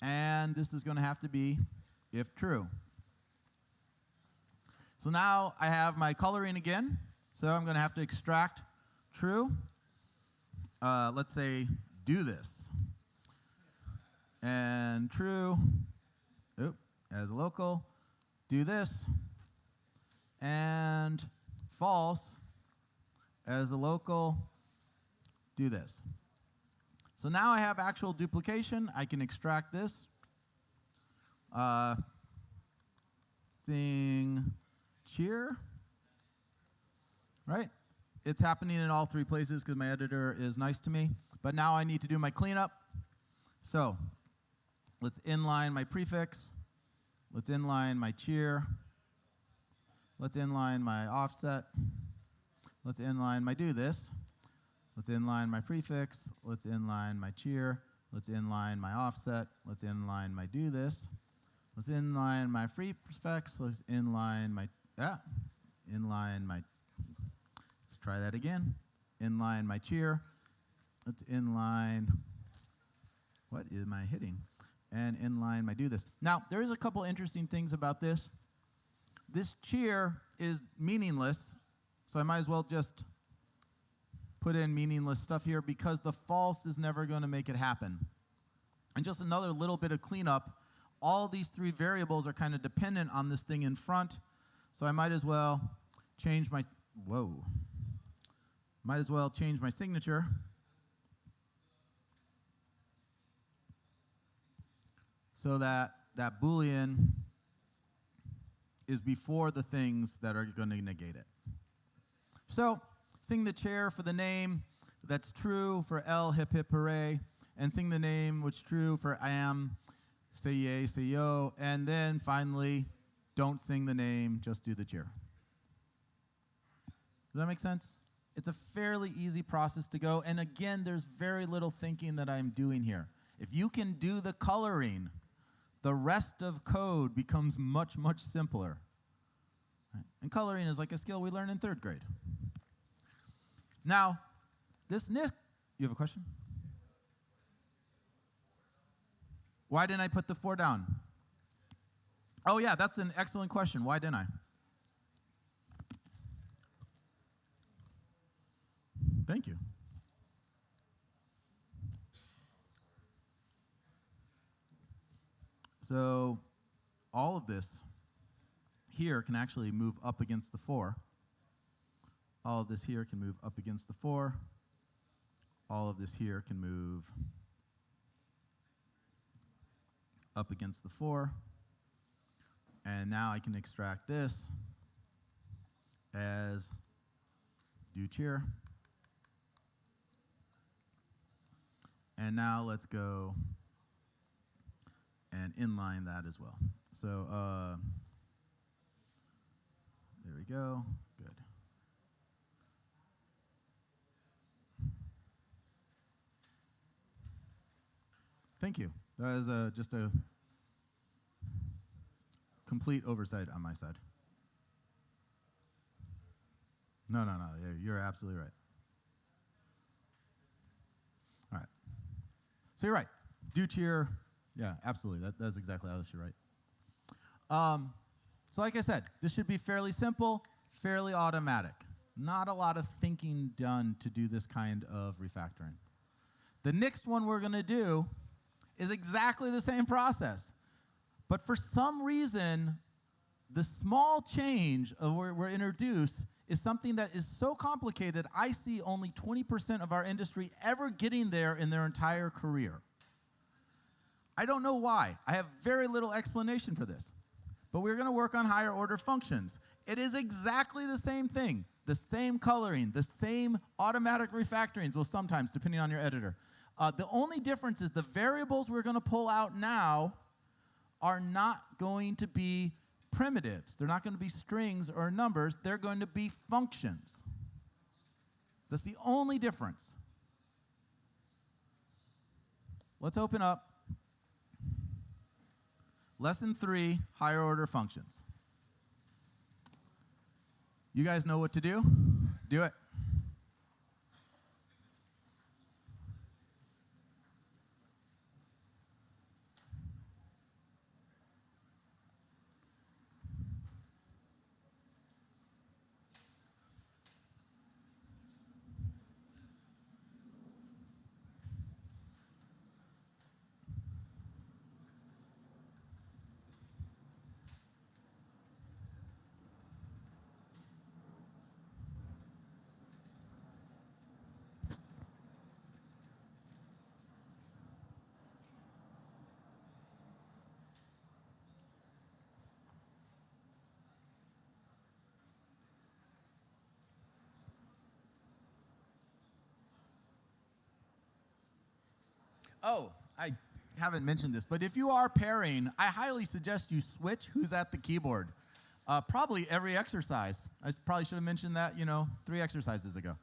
Speaker 1: And this is going to have to be if true. So now I have my coloring again. So I'm going to have to extract true. Let's say do this. And true, as a local, do this. And false, as a local, do this. So now I have actual duplication. I can extract this. Sing cheer, right? It's happening in all three places because my editor is nice to me. But now I need to do my cleanup. So let's inline my prefix. Let's inline my cheer. Let's inline my offset. Let's inline my do this. Let's inline my prefix. Let's inline my cheer. Let's inline my offset. Let's inline my do this. Let's inline my prefix. Let's inline my, let's try that again. Inline my cheer. Let's inline, what am I hitting? And inline my do this. Now, there is a couple interesting things about this. This cheer is meaningless, so I might as well just put in meaningless stuff here because the false is never going to make it happen. And just another little bit of cleanup. all these three variables are kind of dependent on this thing in front. So I might as well change my, might as well change my signature so that that Boolean is before the things that are going to negate it. So sing the chair for the name, that's true for L, hip hip hooray, and sing the name, which is true for am, say yay, say yo, and then finally, don't sing the name, just do the cheer. Does that make sense? It's a fairly easy process to go, and again, there's very little thinking that I'm doing here. If you can do the coloring, the rest of code becomes much, much simpler. And coloring is like a skill we learn in 3rd grade. Now, this next, you have a question? Why didn't I put the 4 down? Oh yeah, that's an excellent question. Why didn't I? Thank you. So all of this here can actually move up against the 4. All of this here can move up against the 4. All of this here can move up against the 4. And now I can extract this as do cheer. And now let's go and inline that as well. So there we go. Good. Thank you. That was just a complete oversight on my side. No. You're absolutely right. All right. So you're right. Do cheer. Yeah, absolutely. That's exactly how you're right. So like I said, this should be fairly simple, fairly automatic. Not a lot of thinking done to do this kind of refactoring. The next one we're going to do is exactly the same process. But for some reason, the small change of where we're introduced is something that is so complicated, I see only 20% of our industry ever getting there in their entire career. I don't know why. I have very little explanation for this. But we're going to work on higher order functions. It is exactly the same thing. The same coloring, the same automatic refactorings, well, sometimes, depending on your editor. The only difference is the variables we're going to pull out now are not going to be primitives. They're not going to be strings or numbers. They're going to be functions. That's the only difference. Let's open up Lesson 3, higher order functions. You guys know what to do? Do it. Oh, I haven't mentioned this, but if you are pairing, I highly suggest you switch who's at the keyboard. Probably every exercise. I probably should have mentioned that, 3 exercises ago.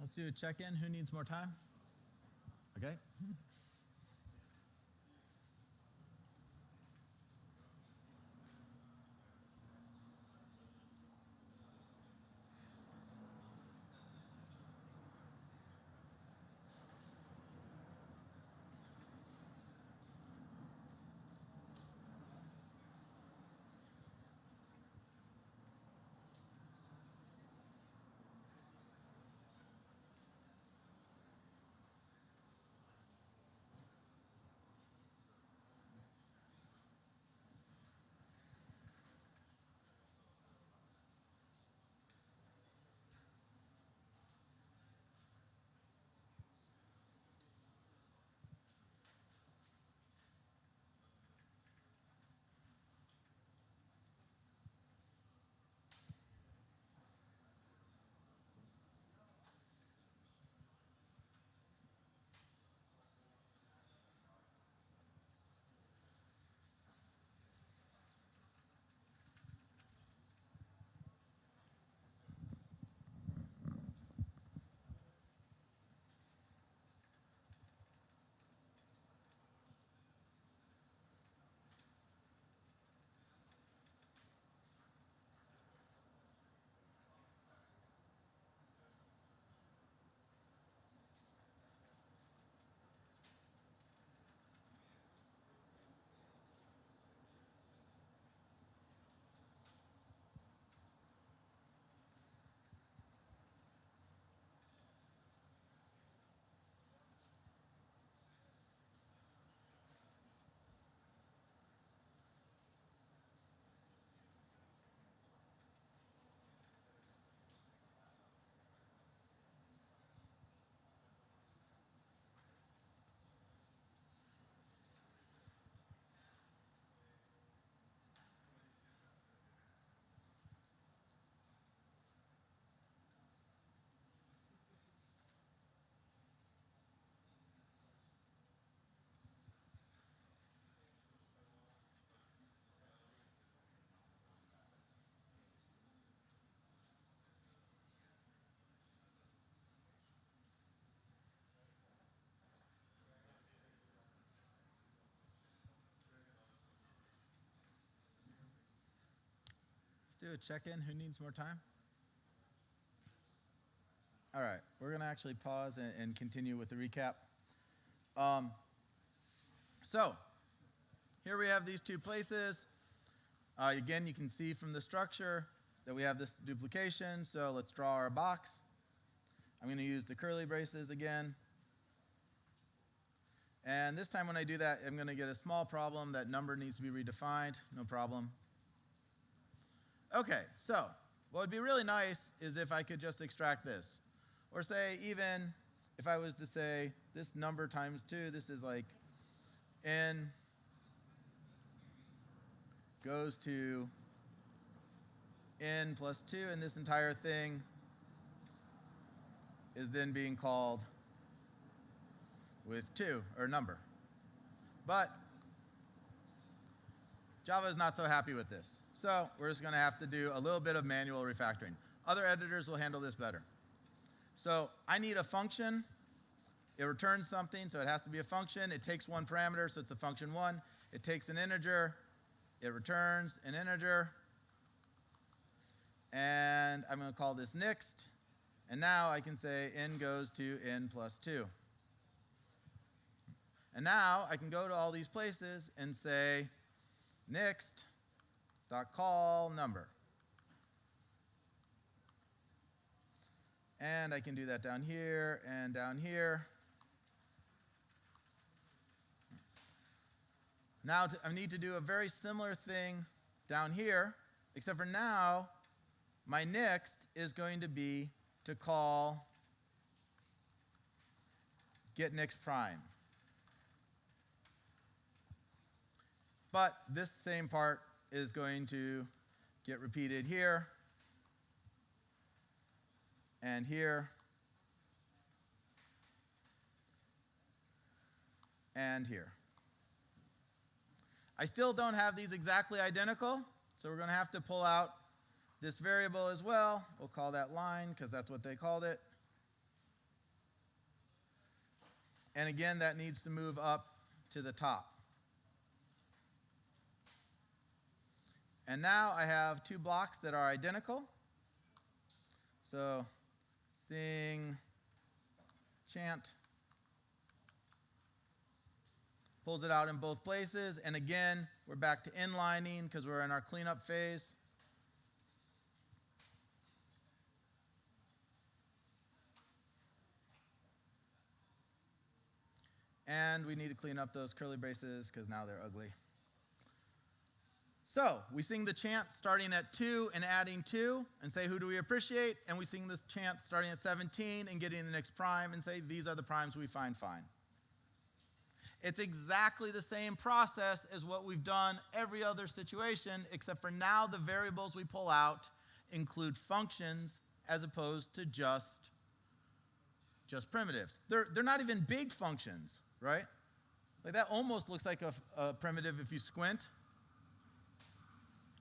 Speaker 1: Let's do a check-in. Who needs more time? Okay. Let's do a check-in. Who needs more time? All right, we're going to actually pause and continue with the recap. So here we have these two places. Again, you can see from the structure that we have this duplication. So let's draw our box. I'm going to use the curly braces again. And this time when I do that, I'm going to get a small problem. That number needs to be redefined. No problem. Okay, so what would be really nice is if I could just extract this. Or say even if I was to say this number times 2, this is like n goes to n plus 2, and this entire thing is then being called with 2, or number. But Java is not so happy with this. So we're just going to have to do a little bit of manual refactoring. Other editors will handle this better. So I need a function. It returns something, so it has to be a function. It takes one parameter, so it's a function 1. It takes an integer. It returns an integer. And I'm going to call this next. And now I can say n goes to n plus 2. And now I can go to all these places and say next.call number. And I can do that down here and down here. Now I need to do a very similar thing down here, except for now my next is going to be to call get next prime. But this same part is going to get repeated here and here and here. I still don't have these exactly identical, so we're going to have to pull out this variable as well. We'll call that line because that's what they called it. And again, that needs to move up to the top. And now I have two blocks that are identical. So sing, chant, pulls it out in both places. And again, we're back to inlining because we're in our cleanup phase. And we need to clean up those curly braces because now they're ugly. So we sing the chant starting at 2 and adding 2 and say, who do we appreciate? And we sing this chant starting at 17 and getting the next prime and say, these are the primes we find fine. It's exactly the same process as what we've done every other situation, except for now the variables we pull out include functions as opposed to just primitives. They're not even big functions, right? Like that almost looks like a primitive if you squint.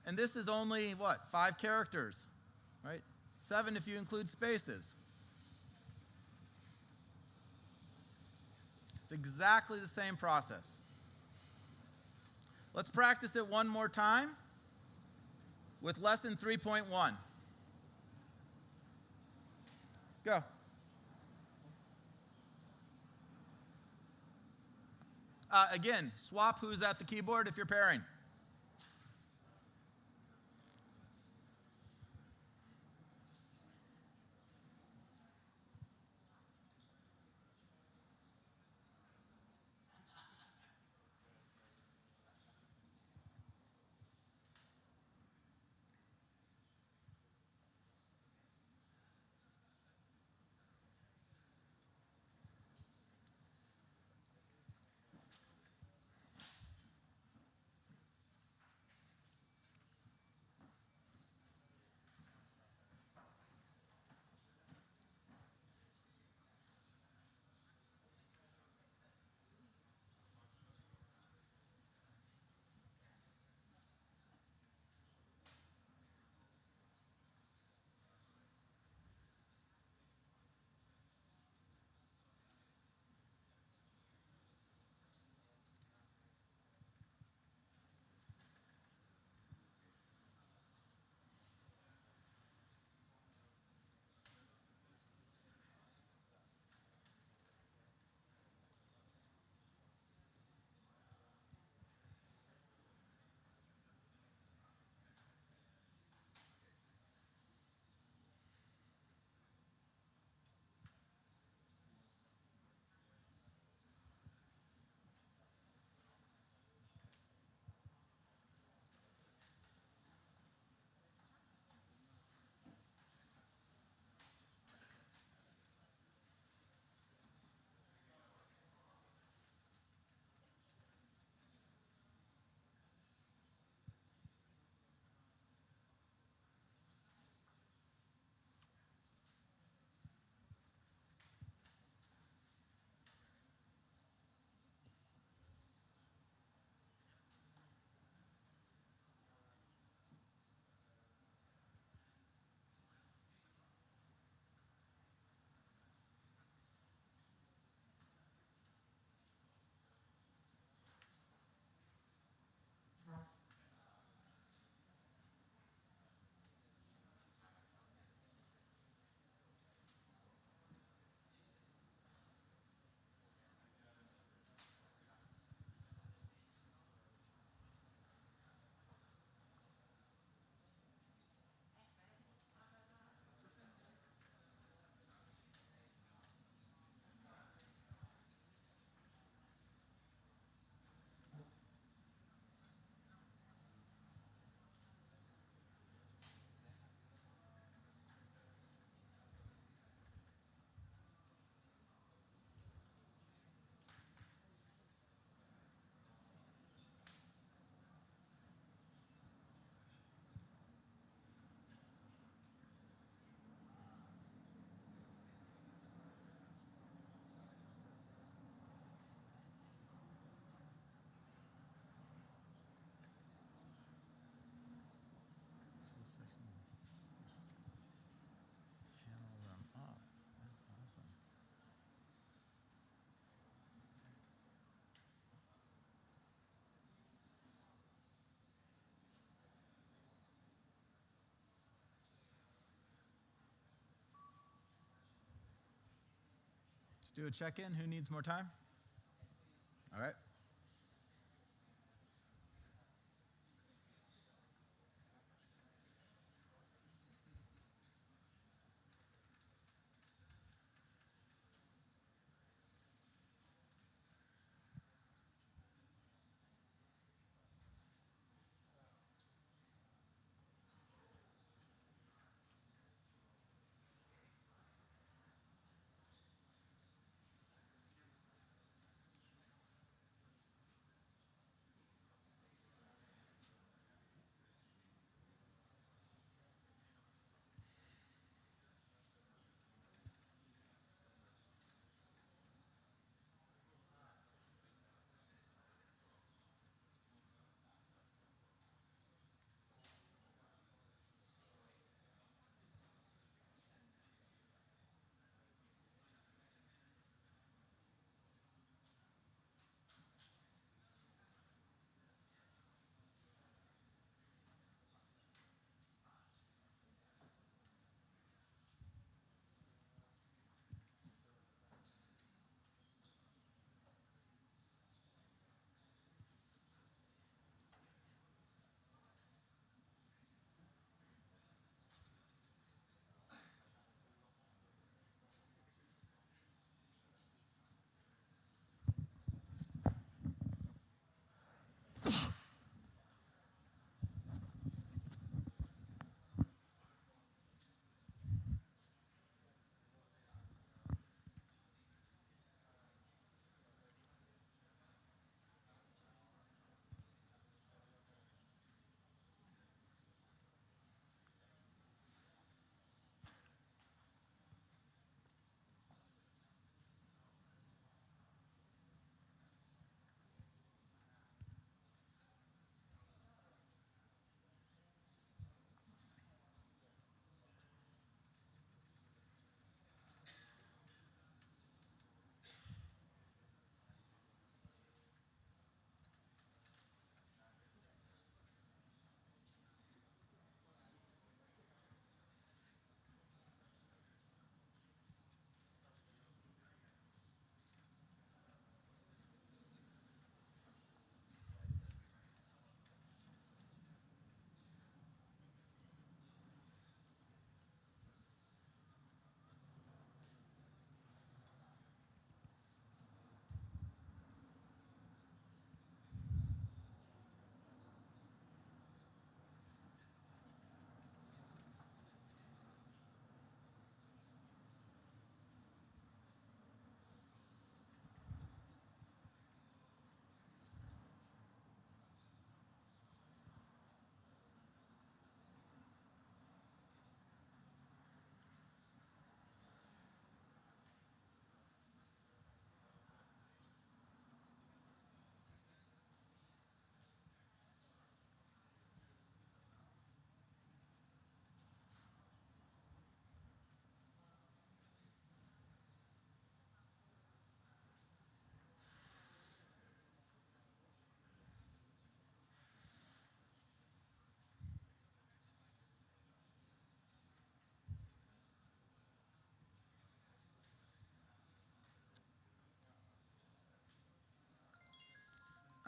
Speaker 1: And this is only, 5 characters, right? 7 if you include spaces. It's exactly the same process. Let's practice it one more time with lesson 3.1. Go. Again, swap who's at the keyboard if you're pairing. do a check-in. Who needs more time? All right.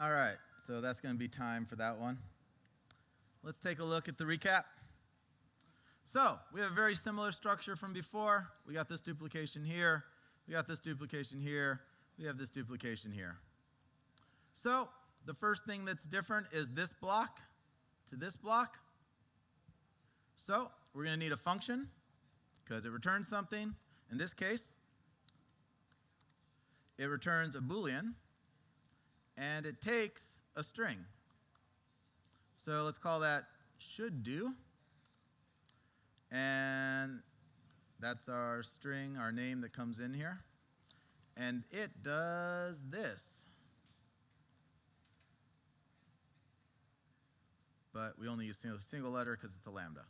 Speaker 1: All right, so that's going to be time for that one. Let's take a look at the recap. So we have a very similar structure from before. We got this duplication here. We got this duplication here. We have this duplication here. So the first thing that's different is this block to this block. So we're going to need a function because it returns something. In this case, it returns a Boolean, and it takes a string. So let's call that should do. And that's our string, our name that comes in here. And it does this. But we only use a single letter because it's a lambda.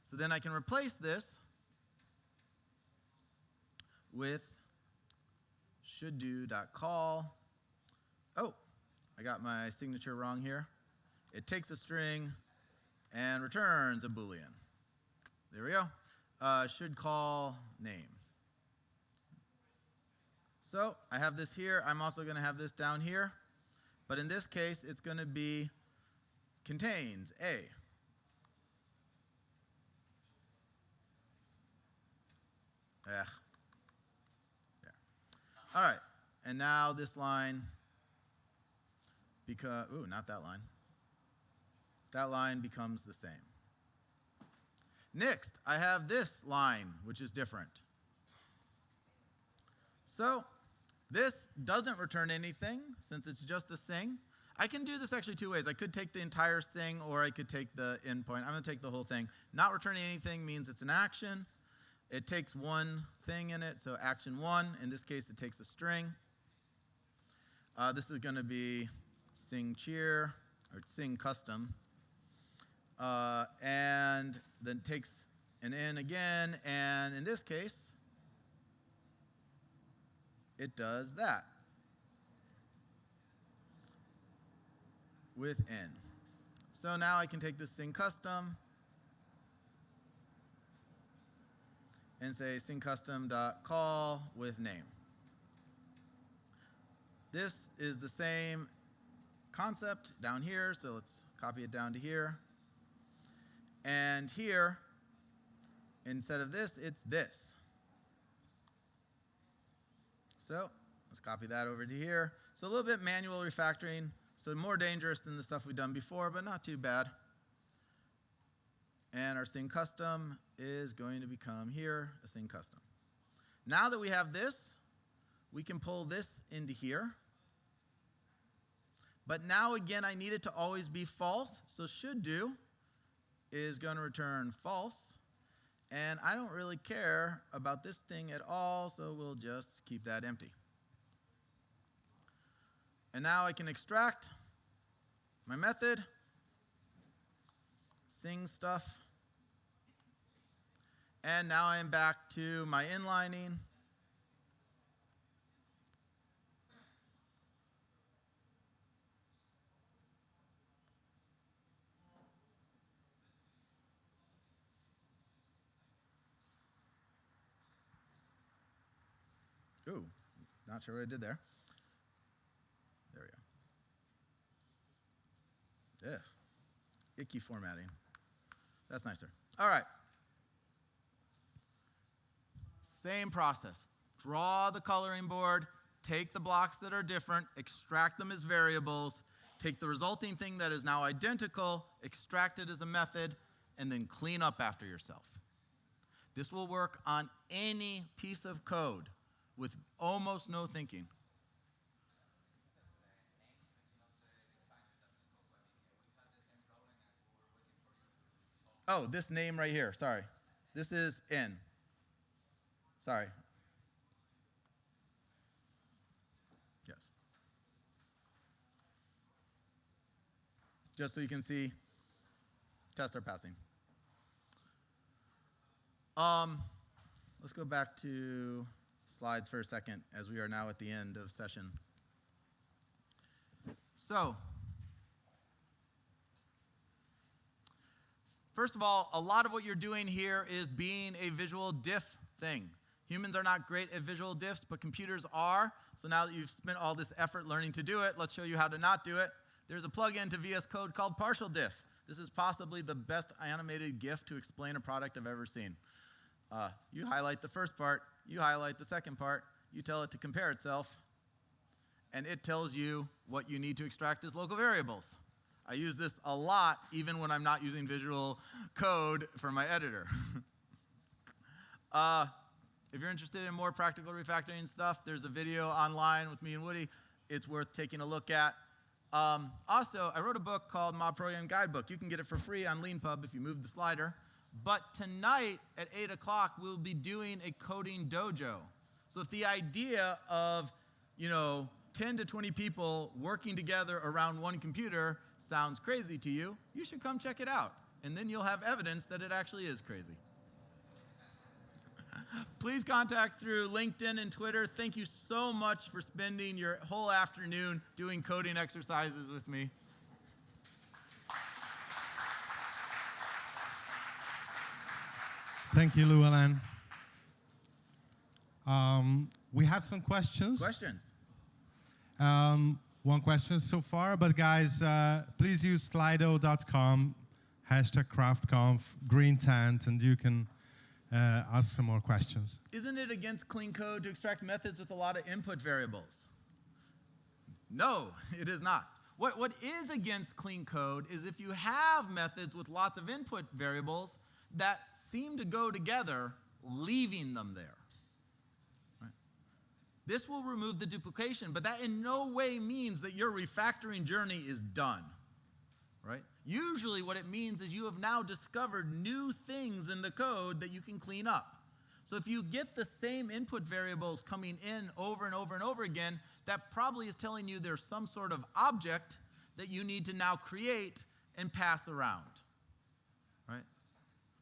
Speaker 1: So then I can replace this with should do.call. Oh, I got my signature wrong here. It takes a string and returns a Boolean. There we go. Should call name. So I have this here. I'm also going to have this down here. But in this case, it's going to be contains A. There. All right. And now this line, because, ooh, not that line. That line becomes the same. Next, I have this line, which is different. So this doesn't return anything, since it's just a sing. I can do this actually two ways. I could take the entire sing, or I could take the endpoint. I'm going to take the whole thing. Not returning anything means it's an action. It takes one thing in it, so action one. In this case, it takes a string. This is going to be sing cheer, or sing custom. And then takes an in again, and in this case, it does that with n. So now I can take this sing custom and say sing custom.call with name. This is the same concept down here, so let's copy it down to here. And here, instead of this, it's this. So let's copy that over to here. So a little bit manual refactoring, so more dangerous than the stuff we've done before, but not too bad. And our sing custom is going to become here a sing custom. Now that we have this, we can pull this into here. But now again, I need it to always be false, so should do is going to return false. And I don't really care about this thing at all, so we'll just keep that empty. And now I can extract my method, sing stuff, and now I am back to my inlining. Ooh, not sure what I did there. There we go. Ugh, icky formatting. That's nicer. All right. Same process. Draw the coloring board, take the blocks that are different, extract them as variables, take the resulting thing that is now identical, extract it as a method, and then clean up after yourself. This will work on any piece of code with almost no thinking. Oh, this name right here, sorry. This is N. Sorry. Yes. Just so you can see, tests are passing. Let's go back to slides for a second, as we are now at the end of session. So, first of all, a lot of what you're doing here is being a visual diff thing. Humans are not great at visual diffs, but computers are. So now that you've spent all this effort learning to do it, let's show you how to not do it. There's a plugin to VS Code called Partial Diff. This is possibly the best animated GIF to explain a product I've ever seen. You highlight the first part, you highlight the second part, you tell it to compare itself, and it tells you what you need to extract as local variables. I use this a lot, even when I'm not using visual code for my editor. If you're interested in more practical refactoring stuff, there's a video online with me and Woody. It's worth taking a look at. Also, I wrote a book called Mob Program Guidebook. You can get it for free on LeanPub if you move the slider. But tonight at 8 o'clock, we'll be doing a coding dojo. So if the idea of, 10 to 20 people working together around one computer sounds crazy to you, you should come check it out. And then you'll have evidence that it actually is crazy. Please contact through LinkedIn and Twitter. Thank you so much for spending your whole afternoon doing coding exercises with me.
Speaker 3: Thank you, Llewellyn. We have some questions.
Speaker 1: Questions?
Speaker 3: One question so far, but guys, please use slido.com, #craftconf, green tent, and you can ask some more questions.
Speaker 1: Isn't it against clean code to extract methods with a lot of input variables? No, it is not. What is against clean code is if you have methods with lots of input variables that seem to go together, leaving them there. Right? This will remove the duplication, but that in no way means that your refactoring journey is done. Right? Usually what it means is you have now discovered new things in the code that you can clean up. So if you get the same input variables coming in over and over and over again, that probably is telling you there's some sort of object that you need to now create and pass around. Right?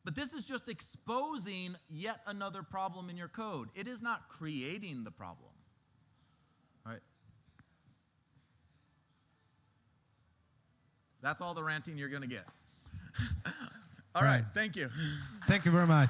Speaker 1: But this is just exposing yet another problem in your code. It is not creating the problem. Right? That's all the ranting you're going to get. All right, thank you.
Speaker 3: Thank you very much.